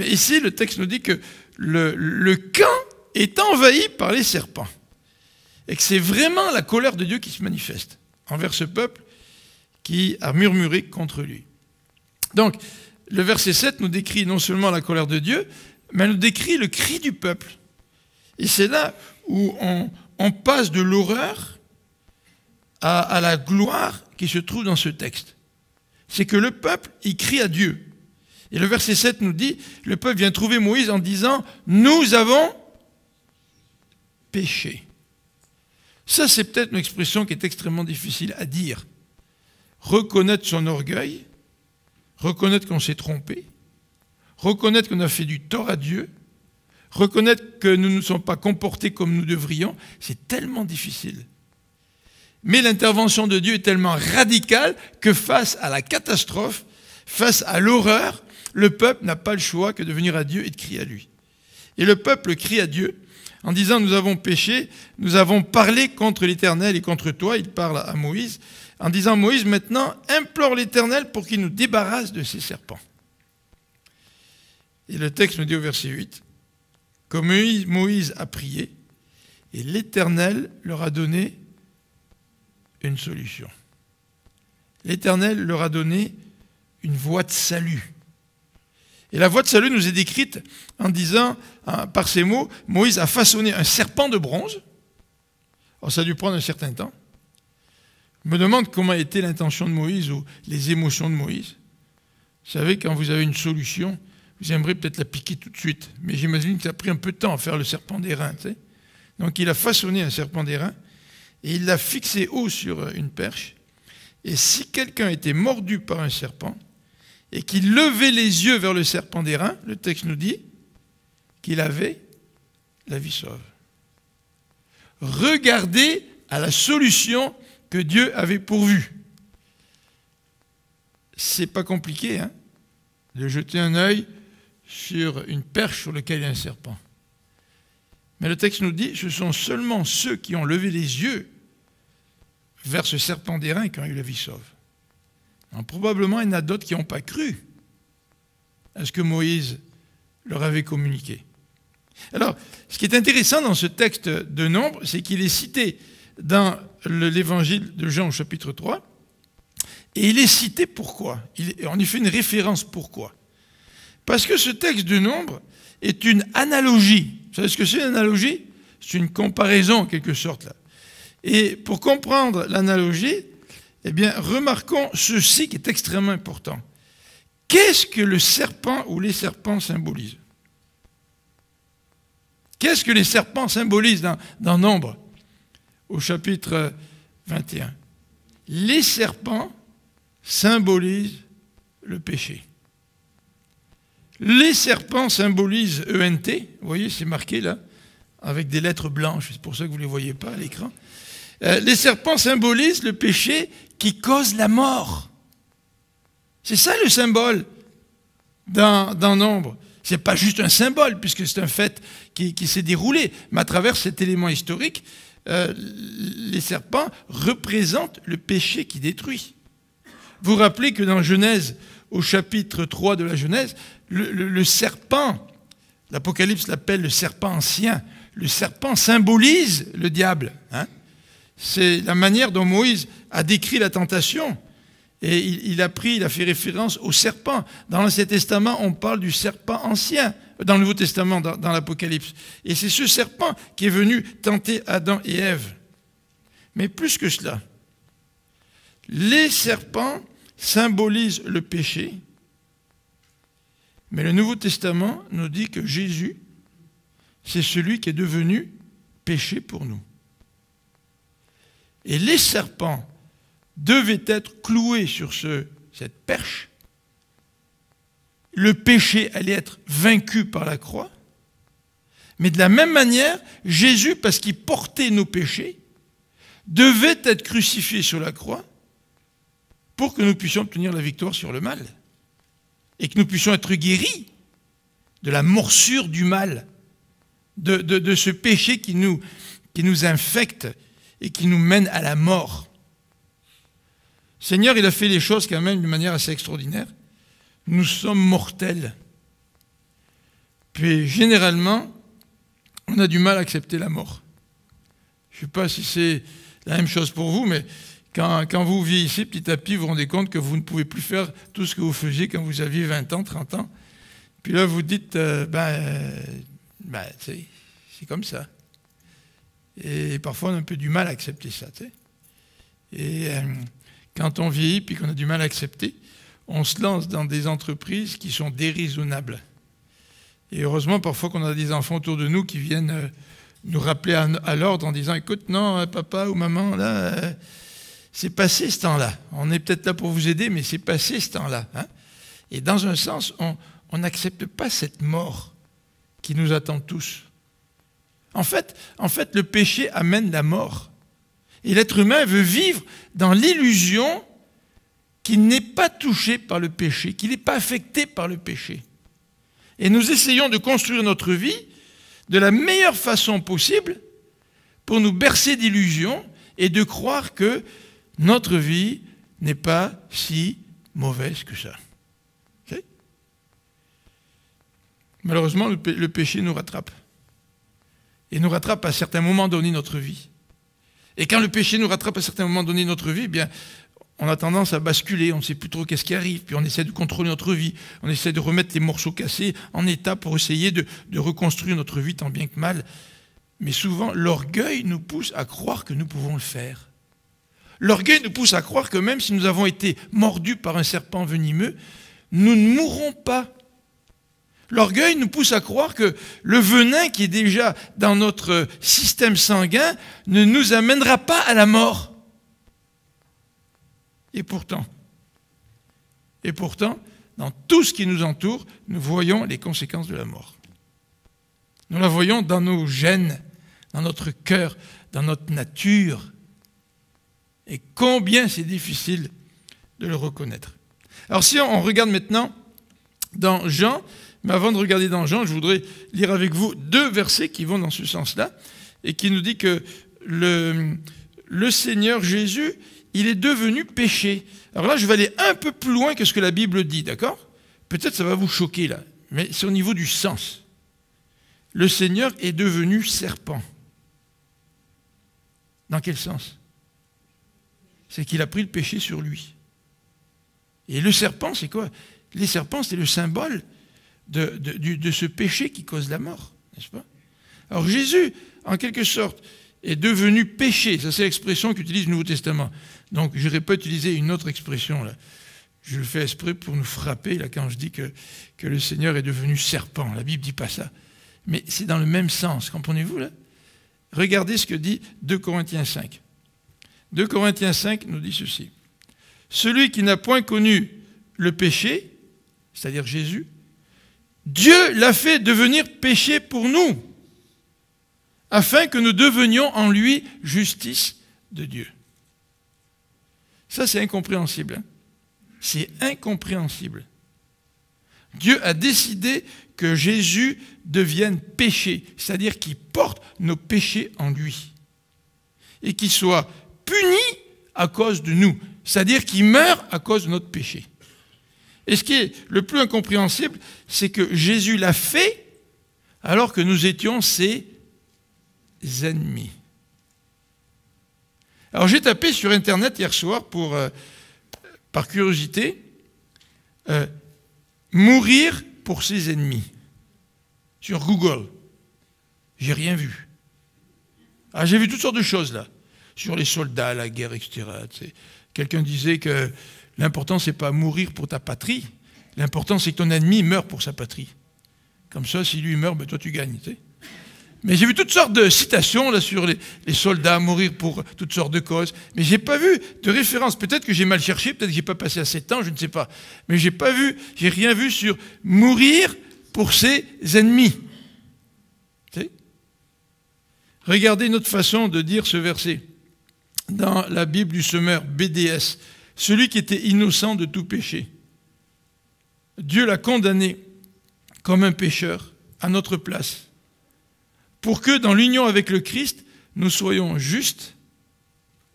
ici, le texte nous dit que le camp est envahi par les serpents. Et que c'est vraiment la colère de Dieu qui se manifeste envers ce peuple qui a murmuré contre lui. Donc, le verset 7 nous décrit non seulement la colère de Dieu, mais nous décrit le cri du peuple. Et c'est là où on passe de l'horreur à la gloire qui se trouve dans ce texte. C'est que le peuple, il crie à Dieu. Et le verset 7 nous dit, le peuple vient trouver Moïse en disant « Nous avons péché ». Ça, c'est peut-être une expression qui est extrêmement difficile à dire. Reconnaître son orgueil, reconnaître qu'on s'est trompé, reconnaître qu'on a fait du tort à Dieu, reconnaître que nous ne nous sommes pas comportés comme nous devrions, c'est tellement difficile. Mais l'intervention de Dieu est tellement radicale que face à la catastrophe, face à l'horreur, le peuple n'a pas le choix que de venir à Dieu et de crier à lui. Et le peuple crie à Dieu en disant « Nous avons péché, nous avons parlé contre l'Éternel et contre toi ». Il parle à Moïse en disant « Moïse, maintenant, implore l'Éternel pour qu'il nous débarrasse de ces serpents ». Et le texte nous dit au verset 8 que Moïse a prié et l'Éternel leur a donné une solution. L'Éternel leur a donné une voie de salut. Et la voie de salut nous est décrite en disant, par ces mots, Moïse a façonné un serpent de bronze. Alors ça a dû prendre un certain temps. Je me demande comment était l'intention de Moïse ou les émotions de Moïse. Vous savez, quand vous avez une solution, vous aimeriez peut-être la piquer tout de suite. Mais j'imagine que ça a pris un peu de temps à faire le serpent d'airain. Tu sais. Donc il a façonné un serpent d'airain et il l'a fixé haut sur une perche. Et si quelqu'un était mordu par un serpent et qu'il levait les yeux vers le serpent d'airain, le texte nous dit qu'il avait la vie sauve. Regardez à la solution que Dieu avait pourvue. C'est pas compliqué, hein, de jeter un œil sur une perche sur laquelle il y a un serpent. Mais le texte nous dit, ce sont seulement ceux qui ont levé les yeux vers ce serpent d'airain qui ont eu la vie sauve. Alors, probablement, il y en a d'autres qui n'ont pas cru à ce que Moïse leur avait communiqué. Alors, ce qui est intéressant dans ce texte de Nombres, c'est qu'il est cité dans l'évangile de Jean au chapitre 3, et il est cité pourquoi ? On y fait une référence pourquoi ? Parce que ce texte de Nombres est une analogie. Vous savez ce que c'est une analogie ? C'est une comparaison en quelque sorte là. Et pour comprendre l'analogie, eh bien, remarquons ceci qui est extrêmement important. Qu'est-ce que le serpent ou les serpents symbolisent ? Qu'est-ce que les serpents symbolisent dans Nombres, au chapitre 21 ? Les serpents symbolisent le péché. Les serpents symbolisent ENT, vous voyez, c'est marqué là, avec des lettres blanches, c'est pour ça que vous ne les voyez pas à l'écran. Les serpents symbolisent le péché qui cause la mort. C'est ça le symbole dans Nombres. Ce n'est pas juste un symbole, puisque c'est un fait qui s'est déroulé, mais à travers cet élément historique, les serpents représentent le péché qui détruit. Vous vous rappelez que dans Genèse, au chapitre 3 de la Genèse, le serpent, l'Apocalypse l'appelle le serpent ancien, le serpent symbolise le diable. Hein? C'est la manière dont Moïse a décrit la tentation. Et il a fait référence au serpent. Dans l'Ancien Testament, on parle du serpent ancien. Dans le Nouveau Testament, dans l'Apocalypse. Et c'est ce serpent qui est venu tenter Adam et Ève. Mais plus que cela, les serpents symbolisent le péché. Mais le Nouveau Testament nous dit que Jésus, c'est celui qui est devenu péché pour nous. Et les serpents devaient être cloués sur cette perche. Le péché allait être vaincu par la croix. Mais de la même manière, Jésus, parce qu'il portait nos péchés, devait être crucifié sur la croix pour que nous puissions obtenir la victoire sur le mal. Et que nous puissions être guéris de la morsure du mal, de ce péché qui nous infecte et qui nous mène à la mort. Le Seigneur, il a fait les choses quand même d'une manière assez extraordinaire. Nous sommes mortels. Puis généralement, on a du mal à accepter la mort. Je ne sais pas si c'est la même chose pour vous, mais quand vous vieillissez, petit à petit, vous vous rendez compte que vous ne pouvez plus faire tout ce que vous faisiez quand vous aviez 20 ans, 30 ans. Puis là, vous dites, c'est comme ça. Et parfois, on a un peu du mal à accepter ça. Tu sais. Et quand on vieillit puis qu'on a du mal à accepter, on se lance dans des entreprises qui sont déraisonnables. Et heureusement, parfois, qu'on a des enfants autour de nous qui viennent nous rappeler à l'ordre en disant « Écoute, non, papa ou maman, là, c'est passé ce temps-là. On est peut-être là pour vous aider, mais c'est passé ce temps-là. Hein » Et dans un sens, on n'accepte pas cette mort qui nous attend tous. En fait, le péché amène la mort. Et l'être humain veut vivre dans l'illusion qu'il n'est pas touché par le péché, qu'il n'est pas affecté par le péché. Et nous essayons de construire notre vie de la meilleure façon possible pour nous bercer d'illusions et de croire que notre vie n'est pas si mauvaise que ça. Okay? Malheureusement, le péché nous rattrape. Et nous rattrape à certains moments donnés de notre vie. Et quand le péché nous rattrape à certains moments donnés de notre vie, eh bien, on a tendance à basculer, on ne sait plus trop qu'est-ce qui arrive, puis on essaie de contrôler notre vie, on essaie de remettre les morceaux cassés en état pour essayer de reconstruire notre vie tant bien que mal. Mais souvent, l'orgueil nous pousse à croire que nous pouvons le faire. L'orgueil nous pousse à croire que même si nous avons été mordus par un serpent venimeux, nous ne mourrons pas. L'orgueil nous pousse à croire que le venin qui est déjà dans notre système sanguin ne nous amènera pas à la mort. Et pourtant, dans tout ce qui nous entoure, nous voyons les conséquences de la mort. Nous la voyons dans nos gènes, dans notre cœur, dans notre nature. Et combien c'est difficile de le reconnaître. Alors si on regarde maintenant dans Jean, mais avant de regarder dans Jean, je voudrais lire avec vous 2 versets qui vont dans ce sens-là, et qui nous dit que le Seigneur Jésus, il est devenu péché. Alors là, je vais aller un peu plus loin que ce que la Bible dit, d'accord? Peut-être ça va vous choquer là, mais c'est au niveau du sens. Le Seigneur est devenu serpent. Dans quel sens? C'est qu'il a pris le péché sur lui. Et le serpent, c'est quoi? Les serpents, c'est le symbole de ce péché qui cause la mort, n'est-ce pas? Alors Jésus, en quelque sorte, est devenu péché. Ça, c'est l'expression qu'utilise le Nouveau Testament. Donc, je n'irai pas utiliser une autre expression, là. Je le fais exprès pour nous frapper, là, quand je dis que le Seigneur est devenu serpent. La Bible ne dit pas ça. Mais c'est dans le même sens, comprenez-vous, là? Regardez ce que dit 2 Corinthiens 5. 2 Corinthiens 5 nous dit ceci. Celui qui n'a point connu le péché, c'est-à-dire Jésus, Dieu l'a fait devenir péché pour nous, afin que nous devenions en lui justice de Dieu. Ça, c'est incompréhensible. Hein? C'est incompréhensible. Dieu a décidé que Jésus devienne péché, c'est-à-dire qu'il porte nos péchés en lui, et qu'il soit puni à cause de nous, c'est-à-dire qu'il meurt à cause de notre péché. Et ce qui est le plus incompréhensible, c'est que Jésus l'a fait alors que nous étions ses ennemis. Alors j'ai tapé sur Internet hier soir par curiosité, mourir pour ses ennemis. Sur Google. J'ai rien vu. Ah, j'ai vu toutes sortes de choses là. Sur les soldats, la guerre, etc. Quelqu'un disait que l'important, c'est pas mourir pour ta patrie. L'important, c'est que ton ennemi meure pour sa patrie. Comme ça, si lui meurt, ben toi, tu gagnes. Tu sais. Mais j'ai vu toutes sortes de citations là, sur les soldats mourir pour toutes sortes de causes. Mais je n'ai pas vu de référence. Peut-être que j'ai mal cherché, peut-être que je n'ai pas passé assez de temps, je ne sais pas. Mais j'ai rien vu sur mourir pour ses ennemis. Tu sais. Regardez notre façon de dire ce verset. Dans la Bible du semeur, BDS, celui qui était innocent de tout péché. Dieu l'a condamné comme un pécheur à notre place, pour que dans l'union avec le Christ, nous soyons justes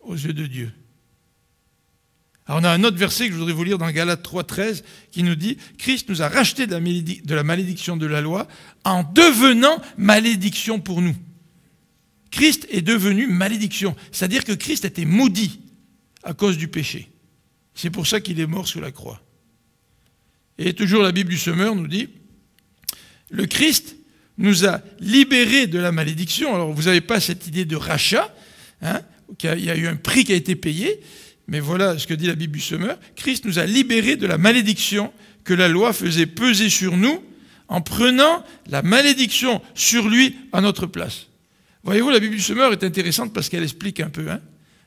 aux yeux de Dieu. Alors on a un autre verset que je voudrais vous lire dans Galates 3,13 qui nous dit « Christ nous a rachetés de la malédiction de la loi en devenant malédiction pour nous. » Christ est devenu malédiction. C'est-à-dire que Christ était maudit à cause du péché. C'est pour ça qu'il est mort sur la croix. Et toujours la Bible du semeur nous dit « Le Christ nous a libérés de la malédiction. » Alors vous n'avez pas cette idée de rachat, hein, il y a eu un prix qui a été payé, mais voilà ce que dit la Bible du semeur. Christ nous a libérés de la malédiction que la loi faisait peser sur nous en prenant la malédiction sur lui à notre place. Voyez-vous, la Bible du Semeur est intéressante parce qu'elle explique un peu,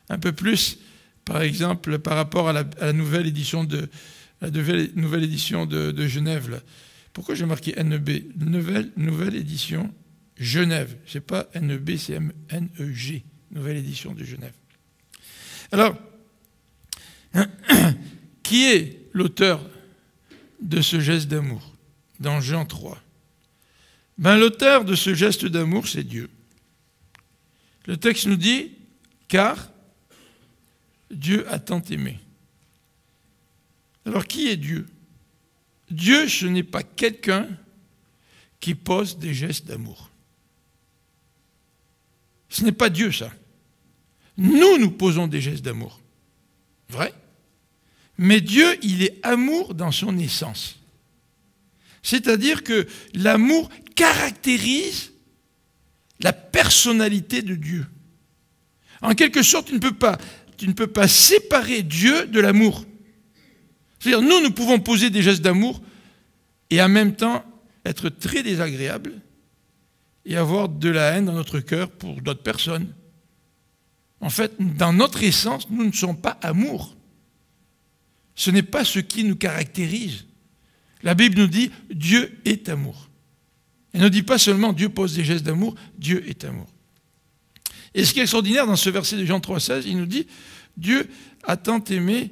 un peu plus, par exemple, par rapport à la nouvelle édition de Genève. Là. Pourquoi j'ai marqué NEB? Nouvelle édition Genève. Ce n'est pas NEB, c'est NEG, nouvelle édition de Genève. Alors, qui est l'auteur de ce geste d'amour dans Jean 3? L'auteur de ce geste d'amour, c'est Dieu. Le texte nous dit « Car Dieu a tant aimé ». Alors, qui est Dieu? Dieu, ce n'est pas quelqu'un qui pose des gestes d'amour. Ce n'est pas Dieu, ça. Nous posons des gestes d'amour. Vrai? Mais Dieu, il est amour dans son essence. C'est-à-dire que l'amour caractérise la personnalité de Dieu. En quelque sorte, tu ne peux pas séparer Dieu de l'amour. C'est-à-dire, nous pouvons poser des gestes d'amour et en même temps être très désagréables et avoir de la haine dans notre cœur pour d'autres personnes. En fait, dans notre essence, nous ne sommes pas amour. Ce n'est pas ce qui nous caractérise. La Bible nous dit « Dieu est amour ». Elle ne dit pas seulement « Dieu pose des gestes d'amour », Dieu est amour. Et ce qui est extraordinaire dans ce verset de Jean 3,16, il nous dit « Dieu a tant aimé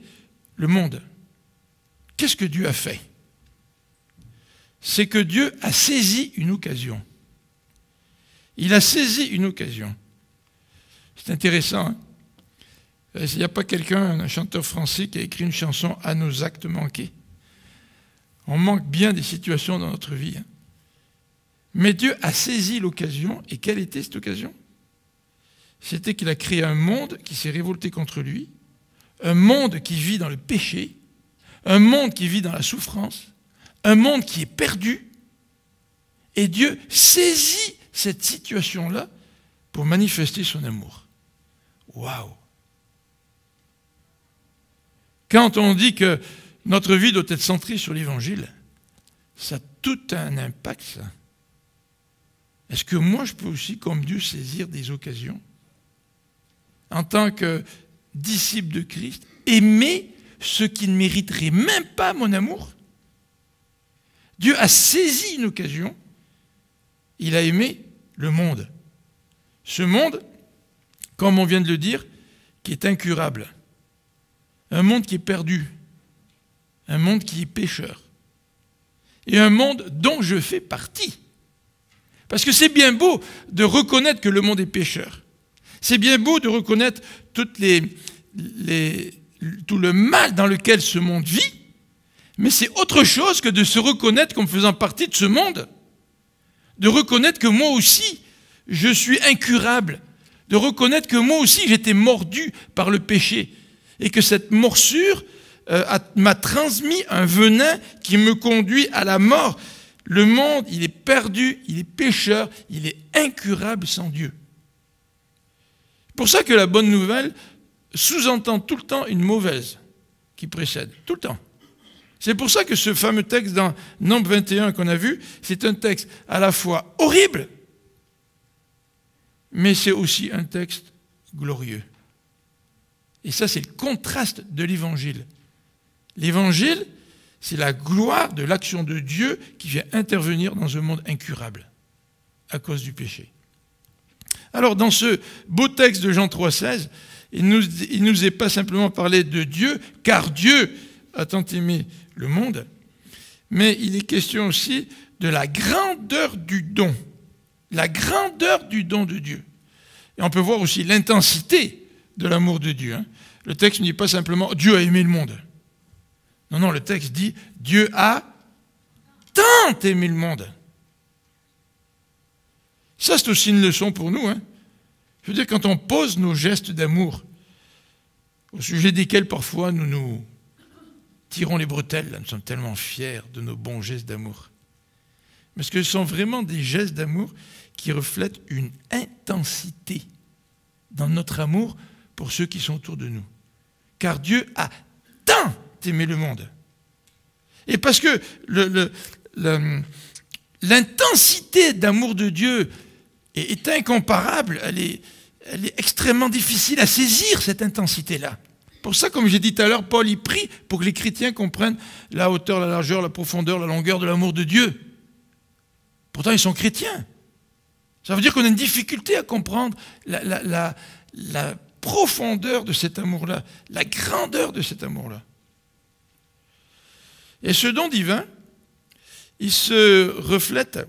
le monde ». Qu'est-ce que Dieu a fait? C'est que Dieu a saisi une occasion. Il a saisi une occasion. C'est intéressant. Hein? Il n'y a pas quelqu'un, un chanteur français, qui a écrit une chanson « À nos actes manqués ». On manque bien des situations dans notre vie. Hein? Mais Dieu a saisi l'occasion. Et quelle était cette occasion? C'était qu'il a créé un monde qui s'est révolté contre lui, un monde qui vit dans le péché, un monde qui vit dans la souffrance, un monde qui est perdu. Et Dieu saisit cette situation-là pour manifester son amour. Waouh! Quand on dit que notre vie doit être centrée sur l'Évangile, ça a tout un impact, ça. Est-ce que moi, je peux aussi, comme Dieu, saisir des occasions en tant que disciple de Christ, aimer ceux qui ne mériteraient même pas mon amour? Dieu a saisi une occasion, il a aimé le monde. Ce monde, comme on vient de le dire, qui est incurable. Un monde qui est perdu. Un monde qui est pécheur. Et un monde dont je fais partie. Parce que c'est bien beau de reconnaître que le monde est pécheur. C'est bien beau de reconnaître tout le mal dans lequel ce monde vit, mais c'est autre chose que de se reconnaître comme faisant partie de ce monde. De reconnaître que moi aussi, je suis incurable. De reconnaître que moi aussi, j'étais mordu par le péché. Et que cette morsure m'a transmis un venin qui me conduit à la mort. Le monde, il est perdu, il est pécheur, il est incurable sans Dieu. C'est pour ça que la bonne nouvelle sous-entend tout le temps une mauvaise qui précède, tout le temps. C'est pour ça que ce fameux texte dans Nombre 21 qu'on a vu, c'est un texte à la fois horrible, mais c'est aussi un texte glorieux. Et ça, c'est le contraste de l'Évangile. L'Évangile, c'est la gloire de l'action de Dieu qui vient intervenir dans un monde incurable à cause du péché. Alors, dans ce beau texte de Jean 3,16, il ne nous est pas simplement parlé de Dieu, car Dieu a tant aimé le monde, mais il est question aussi de la grandeur du don. La grandeur du don de Dieu. Et on peut voir aussi l'intensité de l'amour de Dieu. Hein. Le texte ne dit pas simplement « Dieu a aimé le monde ». Non, non, le texte dit « Dieu a tant aimé le monde ». Ça, c'est aussi une leçon pour nous. Hein. Je veux dire, quand on pose nos gestes d'amour, au sujet desquels parfois nous nous tirons les bretelles, là, nous sommes tellement fiers de nos bons gestes d'amour. Parce que ce sont vraiment des gestes d'amour qui reflètent une intensité dans notre amour pour ceux qui sont autour de nous. Car Dieu a tant aimé le monde. Et parce que l'intensité d'amour de Dieu est incomparable, elle est extrêmement difficile à saisir, cette intensité-là. Pour ça, comme j'ai dit tout à l'heure, Paul y prie pour que les chrétiens comprennent la hauteur, la largeur, la profondeur, la longueur de l'amour de Dieu. Pourtant, ils sont chrétiens. Ça veut dire qu'on a une difficulté à comprendre la profondeur de cet amour-là, la grandeur de cet amour-là. Et ce don divin, il se reflète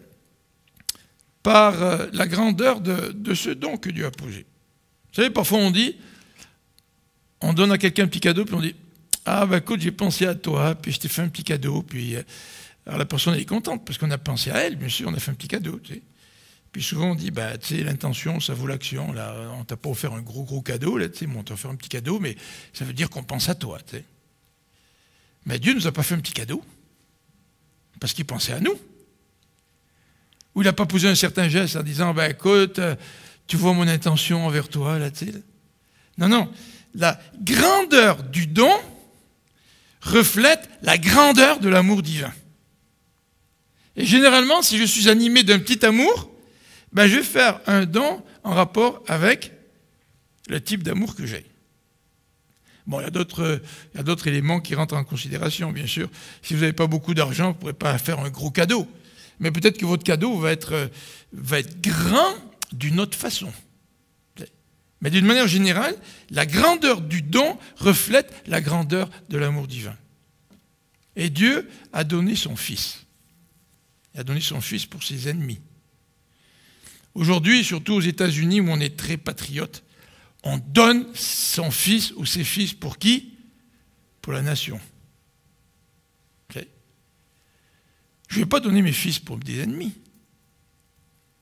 par la grandeur de ce don que Dieu a posé. Vous savez, parfois on dit, on donne à quelqu'un un petit cadeau, puis on dit « Ah, ben écoute, j'ai pensé à toi, puis je t'ai fait un petit cadeau. » Puis alors la personne elle est contente, parce qu'on a pensé à elle, bien sûr, on a fait un petit cadeau. Tu sais. Puis souvent on dit bah, « Tu sais, l'intention, ça vaut l'action. Là, on t'a pas offert un gros cadeau, là, tu sais, on t'a offert un petit cadeau, mais ça veut dire qu'on pense à toi. Tu sais. » Mais Dieu ne nous a pas fait un petit cadeau, parce qu'il pensait à nous. Ou il n'a pas posé un certain geste en disant bah, « Écoute, tu vois mon intention envers toi. » Là, tu sais, là. Non. La grandeur du don reflète la grandeur de l'amour divin. Et généralement, si je suis animé d'un petit amour, ben je vais faire un don en rapport avec le type d'amour que j'ai. Bon, il y a d'autres éléments qui rentrent en considération, bien sûr. Si vous n'avez pas beaucoup d'argent, vous ne pourrez pas faire un gros cadeau. Mais peut-être que votre cadeau va être grand d'une autre façon. Mais d'une manière générale, la grandeur du don reflète la grandeur de l'amour divin. Et Dieu a donné son Fils. Il a donné son Fils pour ses ennemis. Aujourd'hui, surtout aux États-Unis, où on est très patriote, on donne son Fils ou ses fils pour qui? Pour la nation. Okay. Je ne vais pas donner mes fils pour des ennemis.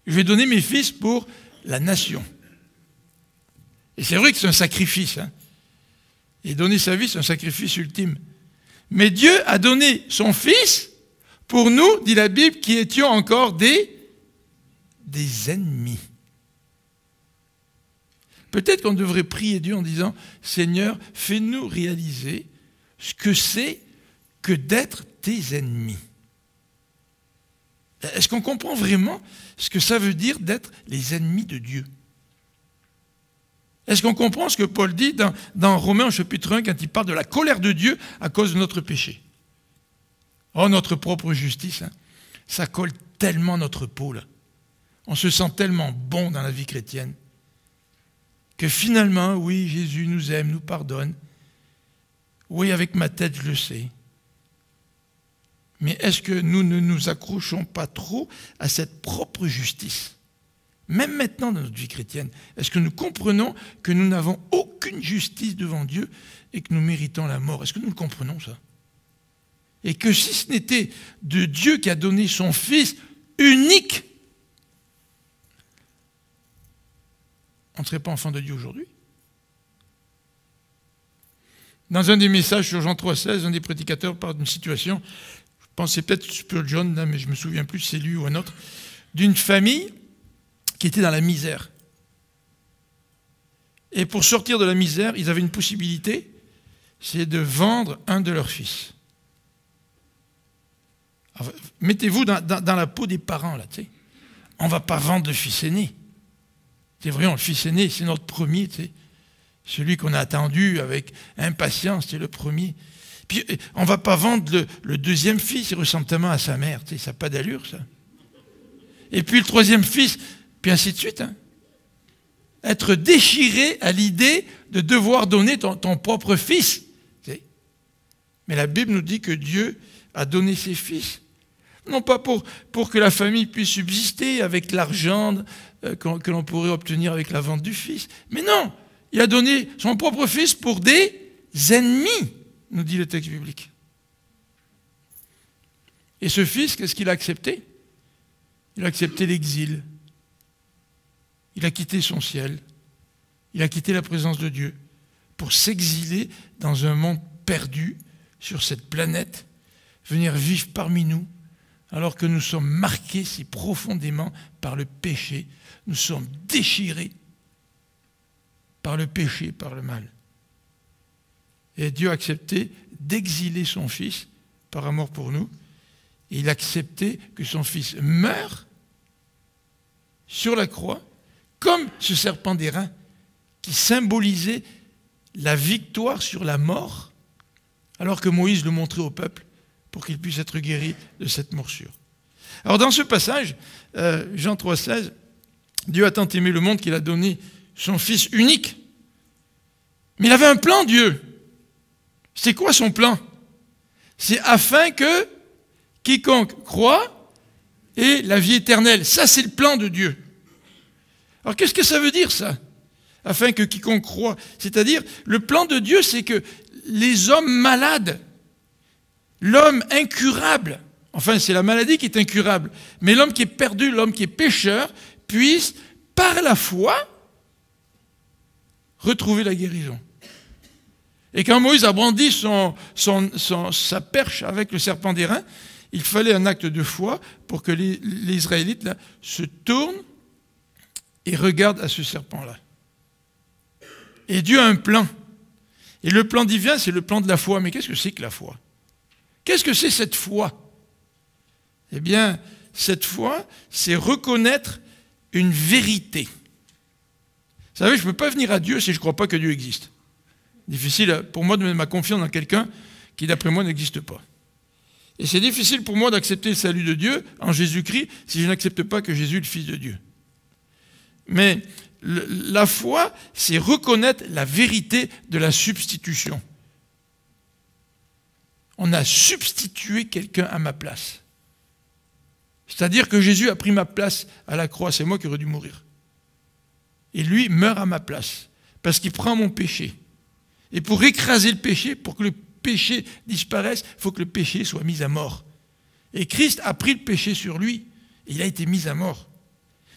Je vais donner mes fils pour la nation. Et c'est vrai que c'est un sacrifice. Hein. Et donner sa vie, c'est un sacrifice ultime. Mais Dieu a donné son Fils pour nous, dit la Bible, qui étions encore des ennemis. Peut-être qu'on devrait prier Dieu en disant « Seigneur, fais-nous réaliser ce que c'est que d'être tes ennemis. » Est-ce qu'on comprend vraiment ce que ça veut dire d'être les ennemis de Dieu? Est-ce qu'on comprend ce que Paul dit dans Romains chapitre 1 quand il parle de la colère de Dieu à cause de notre péché? Oh, notre propre justice, hein, ça colle tellement à notre peau, là. On se sent tellement bon dans la vie chrétienne que finalement, oui, Jésus nous aime, nous pardonne. Oui, avec ma tête, je le sais. Mais est-ce que nous ne nous accrochons pas trop à cette propre justice? Même maintenant dans notre vie chrétienne, est-ce que nous comprenons que nous n'avons aucune justice devant Dieu et que nous méritons la mort? Est-ce que nous le comprenons, ça? Et que si ce n'était de Dieu qui a donné son Fils unique, on ne serait pas enfant de Dieu aujourd'hui? Dans un des messages sur Jean 3,16, un des prédicateurs parle d'une situation, je pense que c'est peut-être Spurgeon, là, mais je ne me souviens plus si c'est lui ou un autre, d'une famille qui était dans la misère. Et pour sortir de la misère, ils avaient une possibilité, c'est de vendre un de leurs fils. Alors, mettez-vous dans la peau des parents, là, tu sais. On ne va pas vendre le fils aîné. C'est vrai, le fils aîné, c'est notre premier, tu sais. Celui qu'on a attendu avec impatience, c'est le premier. Puis, on ne va pas vendre le deuxième fils, il ressemble tellement à sa mère, tu sais, ça n'a pas d'allure, ça. Et puis le troisième fils, puis ainsi de suite. Hein. Être déchiré à l'idée de devoir donner ton propre fils. Tu sais. Mais la Bible nous dit que Dieu a donné ses fils. Non pas pour que la famille puisse subsister avec l'argent que l'on pourrait obtenir avec la vente du fils. Mais non, il a donné son propre fils pour des ennemis, nous dit le texte biblique. Et ce fils, qu'est-ce qu'il a accepté? Il a accepté l'exil. Il a quitté son ciel. Il a quitté la présence de Dieu pour s'exiler dans un monde perdu sur cette planète, venir vivre parmi nous, alors que nous sommes marqués si profondément par le péché. Nous sommes déchirés par le péché, par le mal. Et Dieu a accepté d'exiler son Fils par amour pour nous. Et il a accepté que son Fils meure sur la croix, comme ce serpent d'airain qui symbolisait la victoire sur la mort, alors que Moïse le montrait au peuple pour qu'il puisse être guéri de cette morsure. Alors dans ce passage, Jean 3,16, Dieu a tant aimé le monde qu'il a donné son Fils unique. Mais il avait un plan, Dieu. C'est quoi son plan? C'est afin que quiconque croit ait la vie éternelle. Ça, c'est le plan de Dieu. Alors qu'est-ce que ça veut dire, ça? Afin que quiconque croit. C'est-à-dire, le plan de Dieu, c'est que les hommes malades, l'homme incurable, enfin c'est la maladie qui est incurable, mais l'homme qui est perdu, l'homme qui est pécheur, puisse, par la foi, retrouver la guérison. Et quand Moïse a brandi sa perche avec le serpent d'airain, il fallait un acte de foi pour que les Israélites là, se tournent et regardent à ce serpent-là. Et Dieu a un plan. Et le plan divin, c'est le plan de la foi. Mais qu'est-ce que c'est que la foi? Qu'est-ce que c'est cette foi? Eh bien, cette foi, c'est reconnaître une vérité. Vous savez, je ne peux pas venir à Dieu si je ne crois pas que Dieu existe. Difficile pour moi de mettre ma confiance dans quelqu'un qui, d'après moi, n'existe pas. Et c'est difficile pour moi d'accepter le salut de Dieu en Jésus-Christ si je n'accepte pas que Jésus est le Fils de Dieu. Mais la foi, c'est reconnaître la vérité de la substitution. On a substitué quelqu'un à ma place. C'est-à-dire que Jésus a pris ma place à la croix, c'est moi qui aurais dû mourir. Et lui meurt à ma place, parce qu'il prend mon péché. Et pour écraser le péché, pour que le péché disparaisse, il faut que le péché soit mis à mort. Et Christ a pris le péché sur lui, et il a été mis à mort.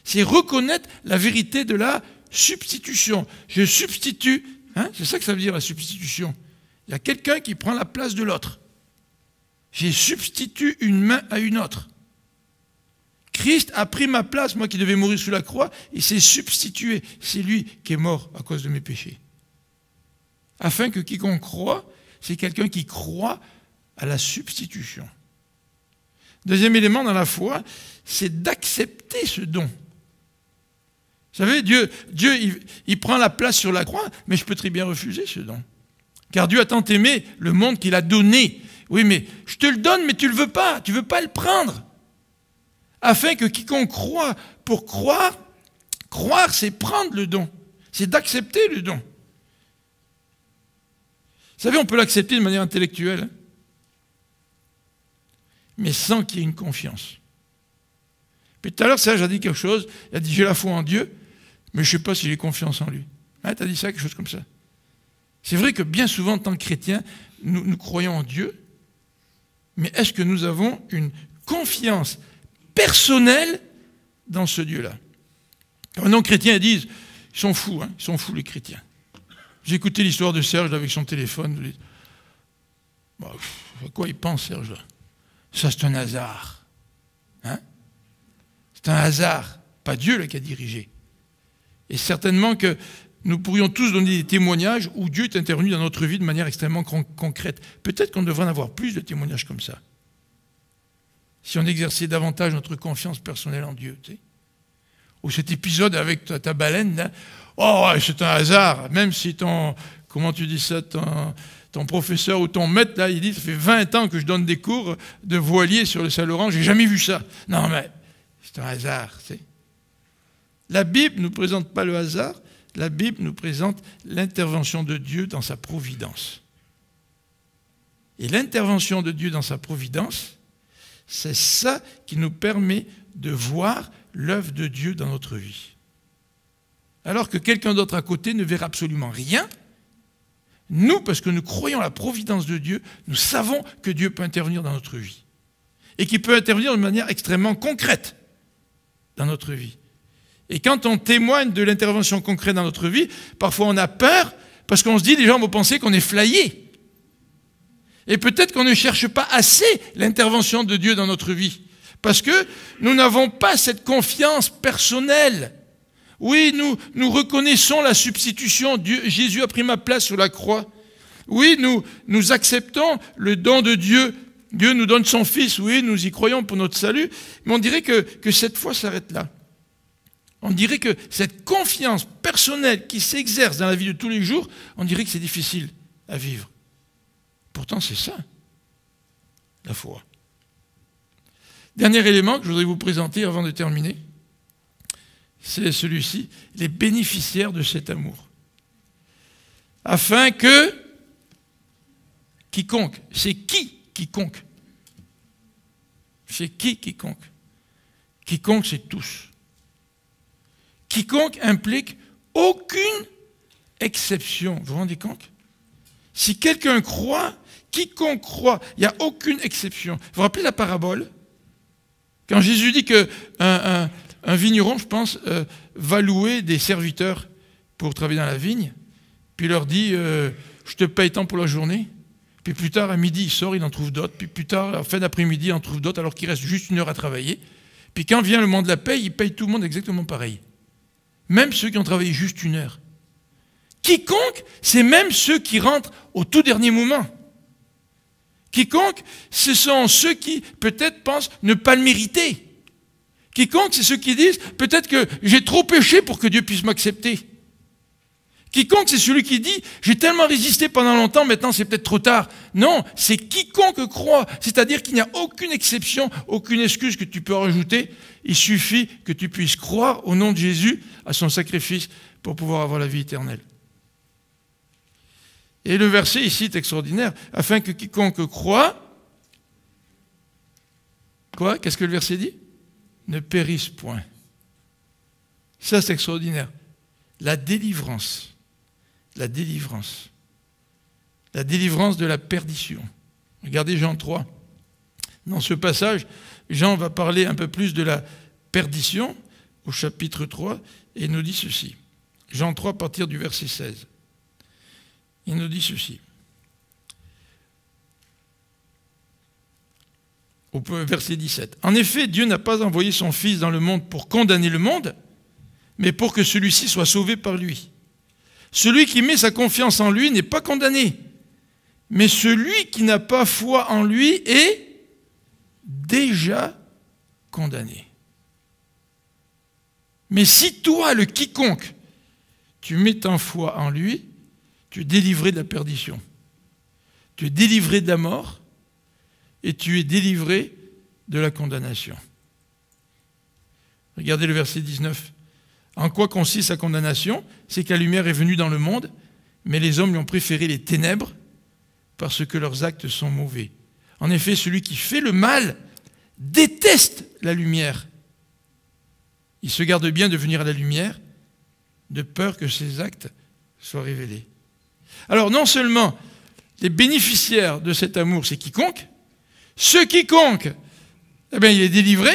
C'est reconnaître la vérité de la substitution. Je substitue, c'est ça que ça veut dire la substitution. Il y a quelqu'un qui prend la place de l'autre. J'ai substitué une main à une autre. Christ a pris ma place, moi qui devais mourir sous la croix, il s'est substitué. C'est lui qui est mort à cause de mes péchés. Afin que quiconque croit, c'est quelqu'un qui croit à la substitution. Deuxième élément dans la foi, c'est d'accepter ce don. Vous savez, Dieu il prend la place sur la croix, mais je peux très bien refuser ce don. Car Dieu a tant aimé le monde qu'il a donné. Oui, mais je te le donne, mais tu ne le veux pas. Tu ne veux pas le prendre. Afin que quiconque croit, pour croire, c'est prendre le don. C'est d'accepter le don. Vous savez, on peut l'accepter de manière intellectuelle, mais sans qu'il y ait une confiance. Puis tout à l'heure, Serge a dit quelque chose, il a dit « j'ai la foi en Dieu, mais je ne sais pas si j'ai confiance en lui ». Tu as dit ça, quelque chose comme ça. C'est vrai que bien souvent, en tant que chrétiens, nous croyons en Dieu, mais est-ce que nous avons une confiance personnelle dans ce Dieu-là? Les non-chrétiens disent, ils sont fous les chrétiens. J'ai écouté l'histoire de Serge avec son téléphone. À quoi il pense, Serge, là? Ça, c'est un hasard. C'est un hasard. Pas Dieu là, qui a dirigé. Et certainement que nous pourrions tous donner des témoignages où Dieu est intervenu dans notre vie de manière extrêmement concrète. Peut-être qu'on devrait en avoir plus de témoignages comme ça. Si on exerçait davantage notre confiance personnelle en Dieu. Tu sais. Ou cet épisode avec ta baleine, là, oh, c'est un hasard. Même si comment tu dis ça, ton professeur ou ton maître, là, il dit, ça fait 20 ans que je donne des cours de voilier sur le Saint-Laurent, j'ai jamais vu ça. Non, mais c'est un hasard. Tu sais. La Bible ne nous présente pas le hasard, la Bible nous présente l'intervention de Dieu dans sa providence. Et l'intervention de Dieu dans sa providence, c'est ça qui nous permet de voir l'œuvre de Dieu dans notre vie. Alors que quelqu'un d'autre à côté ne verra absolument rien, nous, parce que nous croyons à la providence de Dieu, nous savons que Dieu peut intervenir dans notre vie. Et qu'il peut intervenir de manière extrêmement concrète dans notre vie. Et quand on témoigne de l'intervention concrète dans notre vie, parfois on a peur, parce qu'on se dit, les gens vont penser qu'on est flayé. Et peut-être qu'on ne cherche pas assez l'intervention de Dieu dans notre vie. Parce que nous n'avons pas cette confiance personnelle. Oui, nous reconnaissons la substitution. Jésus a pris ma place sur la croix. Oui, nous acceptons le don de Dieu. Dieu nous donne son Fils. Oui, nous y croyons pour notre salut. Mais on dirait que cette foi s'arrête là. On dirait que cette confiance personnelle qui s'exerce dans la vie de tous les jours, on dirait que c'est difficile à vivre. Pourtant, c'est ça, la foi. Dernier élément que je voudrais vous présenter avant de terminer, c'est celui-ci, les bénéficiaires de cet amour. Afin que quiconque, c'est qui quiconque? C'est qui quiconque? Quiconque, c'est tous. Quiconque implique aucune exception. Vous vous rendez compte? Si quelqu'un croit, quiconque croit, il n'y a aucune exception. Vous vous rappelez la parabole? Quand Jésus dit qu'un vigneron, je pense, va louer des serviteurs pour travailler dans la vigne, puis il leur dit je te paye tant pour la journée. Puis plus tard, à midi, il sort, il en trouve d'autres. Puis plus tard, en fin d'après-midi, il en trouve d'autres, alors qu'il reste juste 1 heure à travailler. Puis quand vient le moment de la paye, il paye tout le monde exactement pareil. Même ceux qui ont travaillé juste 1 heure. Quiconque, c'est même ceux qui rentrent au tout dernier moment. Quiconque, ce sont ceux qui, peut-être, pensent ne pas le mériter. Quiconque, c'est ceux qui disent, peut-être que j'ai trop péché pour que Dieu puisse m'accepter. Quiconque, c'est celui qui dit, j'ai tellement résisté pendant longtemps, maintenant c'est peut-être trop tard. Non, c'est quiconque croit. C'est-à-dire qu'il n'y a aucune exception, aucune excuse que tu peux rajouter. Il suffit que tu puisses croire au nom de Jésus à son sacrifice pour pouvoir avoir la vie éternelle. Et le verset ici est extraordinaire. Afin que quiconque croit, quoi? Qu'est-ce que le verset dit? Ne périsse point. Ça, c'est extraordinaire. La délivrance. La délivrance. La délivrance de la perdition. Regardez Jean 3. Dans ce passage, Jean va parler un peu plus de la perdition au chapitre 3 et nous dit ceci. Jean 3 à partir du verset 16. Il nous dit ceci. Au verset 17. En effet, Dieu n'a pas envoyé son Fils dans le monde pour condamner le monde, mais pour que celui-ci soit sauvé par lui. Celui qui met sa confiance en lui n'est pas condamné, mais celui qui n'a pas foi en lui est déjà condamné. Mais si toi, le quiconque, tu mets ta foi en lui, tu es délivré de la perdition. Tu es délivré de la mort et tu es délivré de la condamnation. Regardez le verset 19. En quoi consiste sa condamnation? C'est que la lumière est venue dans le monde, mais les hommes lui ont préféré les ténèbres parce que leurs actes sont mauvais. En effet, celui qui fait le mal déteste la lumière. Il se garde bien de venir à la lumière, de peur que ses actes soient révélés. Alors, non seulement les bénéficiaires de cet amour, c'est quiconque, ce quiconque, eh bien, il est délivré,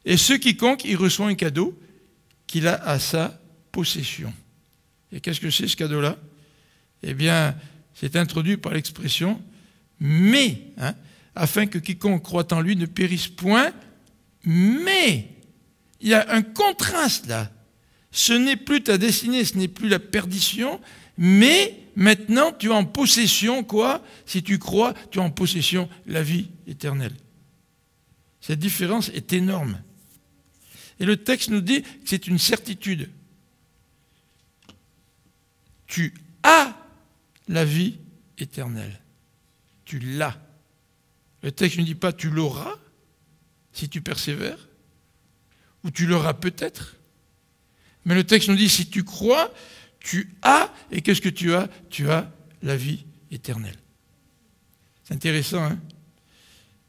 et ce quiconque, il reçoit un cadeau qu'il a à sa possession. Et qu'est-ce que c'est ce cadeau-là? Eh bien, c'est introduit par l'expression « mais hein, », afin que quiconque croit en lui ne périsse point, mais il y a un contraste là. Ce n'est plus ta destinée, ce n'est plus la perdition, mais maintenant tu as en possession quoi? Si tu crois, tu as en possession la vie éternelle. Cette différence est énorme. Et le texte nous dit que c'est une certitude. Tu as la vie éternelle. Tu l'as. Le texte ne dit pas tu l'auras si tu persévères, ou tu l'auras peut-être. Mais le texte nous dit si tu crois, tu as, et qu'est-ce que tu as? Tu as la vie éternelle. C'est intéressant, hein?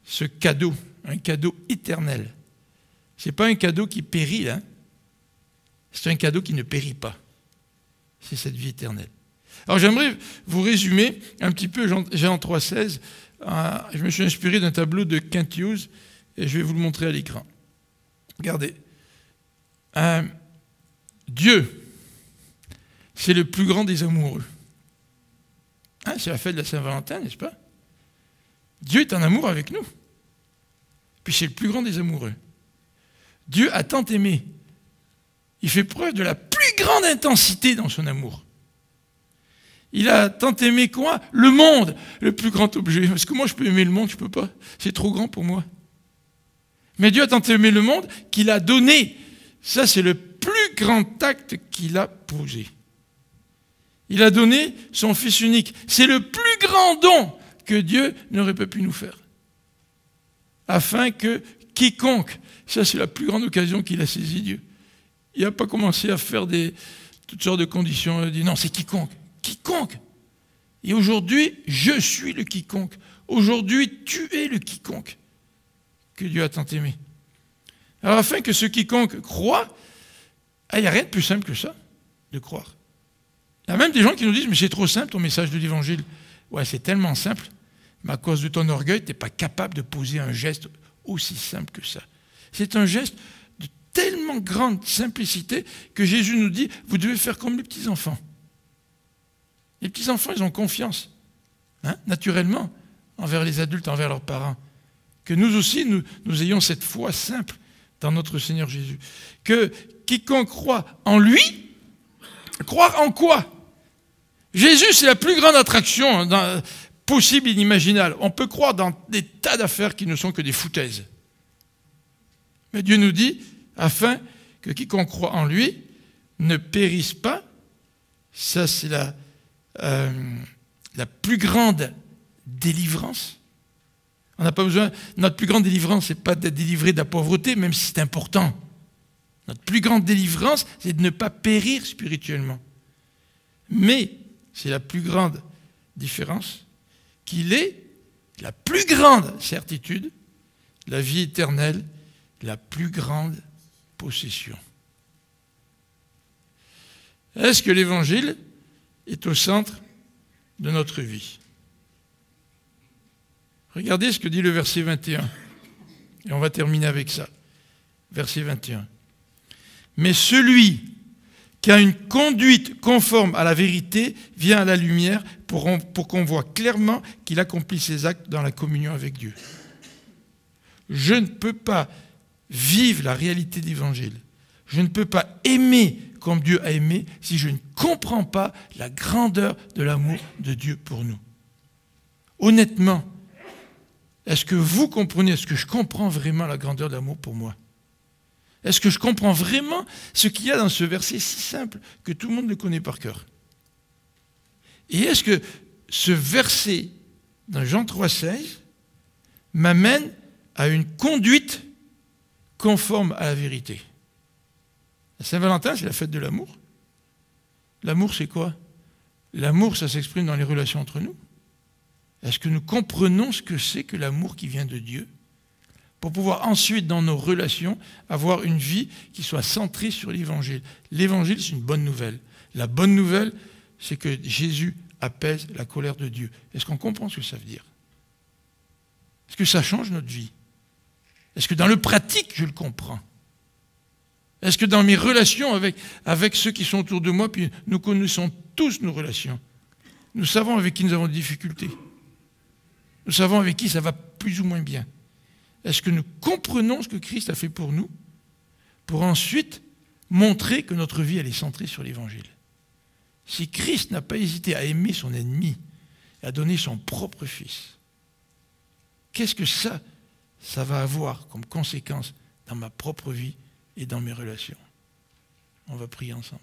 Ce cadeau, un cadeau éternel. Ce n'est pas un cadeau qui périt, hein? C'est un cadeau qui ne périt pas. C'est cette vie éternelle. Alors j'aimerais vous résumer un petit peu Jean 3,16. Je me suis inspiré d'un tableau de Kent Hughes et je vais vous le montrer à l'écran. Regardez. Dieu, c'est le plus grand des amoureux. Hein, c'est la fête de la Saint-Valentin, n'est-ce pas? Dieu est en amour avec nous. Puis c'est le plus grand des amoureux. Dieu a tant aimé. Il fait preuve de la plus grande intensité dans son amour. Il a tant aimé quoi? Le monde, le plus grand objet. Parce que moi, je peux aimer le monde, je ne peux pas. C'est trop grand pour moi. Mais Dieu a tant aimé le monde qu'il a donné. Ça, c'est le plus grand acte qu'il a posé. Il a donné son Fils unique. C'est le plus grand don que Dieu n'aurait pas pu nous faire. Afin que quiconque, ça c'est la plus grande occasion qu'il a saisie, Dieu. Il n'a pas commencé à faire toutes sortes de conditions. Il a dit non, c'est quiconque. Quiconque. Et aujourd'hui, je suis le quiconque. Aujourd'hui, tu es le quiconque que Dieu a tant aimé. Alors afin que ce quiconque croit, il n'y a rien de plus simple que ça, de croire. Il y a même des gens qui nous disent, mais c'est trop simple ton message de l'Évangile. Ouais, c'est tellement simple, mais à cause de ton orgueil, tu n'es pas capable de poser un geste aussi simple que ça. C'est un geste de tellement grande simplicité que Jésus nous dit, vous devez faire comme les petits-enfants. Les petits-enfants, ils ont confiance, naturellement, envers les adultes, envers leurs parents. Que nous aussi, nous ayons cette foi simple dans notre Seigneur Jésus. Que quiconque croit en lui, croire en quoi? Jésus, c'est la plus grande attraction possible, inimaginable. On peut croire dans des tas d'affaires qui ne sont que des foutaises. Mais Dieu nous dit, afin que quiconque croit en lui ne périsse pas. Ça, c'est la plus grande délivrance. On n'a pas besoin. Notre plus grande délivrance, ce n'est pas d'être délivré de la pauvreté, même si c'est important. Notre plus grande délivrance, c'est de ne pas périr spirituellement. Mais c'est la plus grande différence qu'il est la plus grande certitude, la vie éternelle, la plus grande possession. Est-ce que l'Évangile est au centre de notre vie? Regardez ce que dit le verset 21. Et on va terminer avec ça. Verset 21. Mais celui qui a une conduite conforme à la vérité vient à la lumière pour qu'on voit clairement qu'il accomplit ses actes dans la communion avec Dieu. Je ne peux pas vivre la réalité de l'Évangile. Je ne peux pas aimer comme Dieu a aimé si je ne comprends pas la grandeur de l'amour de Dieu pour nous. Honnêtement, est-ce que vous comprenez, est-ce que je comprends vraiment la grandeur de l'amour pour moi? Est-ce que je comprends vraiment ce qu'il y a dans ce verset si simple que tout le monde le connaît par cœur? Et est-ce que ce verset dans Jean 3,16 m'amène à une conduite conforme à la vérité? La Saint-Valentin, c'est la fête de l'amour. L'amour, c'est quoi? L'amour, ça s'exprime dans les relations entre nous. Est-ce que nous comprenons ce que c'est que l'amour qui vient de Dieu? Pour pouvoir ensuite, dans nos relations, avoir une vie qui soit centrée sur l'Évangile. L'Évangile, c'est une bonne nouvelle. La bonne nouvelle, c'est que Jésus apaise la colère de Dieu. Est-ce qu'on comprend ce que ça veut dire? Est-ce que ça change notre vie? Est-ce que dans le pratique, je le comprends? Est-ce que dans mes relations avec ceux qui sont autour de moi, puis nous connaissons tous nos relations, nous savons avec qui nous avons des difficultés, nous savons avec qui ça va plus ou moins bien. Est-ce que nous comprenons ce que Christ a fait pour nous, pour ensuite montrer que notre vie elle est centrée sur l'Évangile? Si Christ n'a pas hésité à aimer son ennemi, et à donner son propre Fils, qu'est-ce que ça va avoir comme conséquence dans ma propre vie et dans mes relations? On va prier ensemble.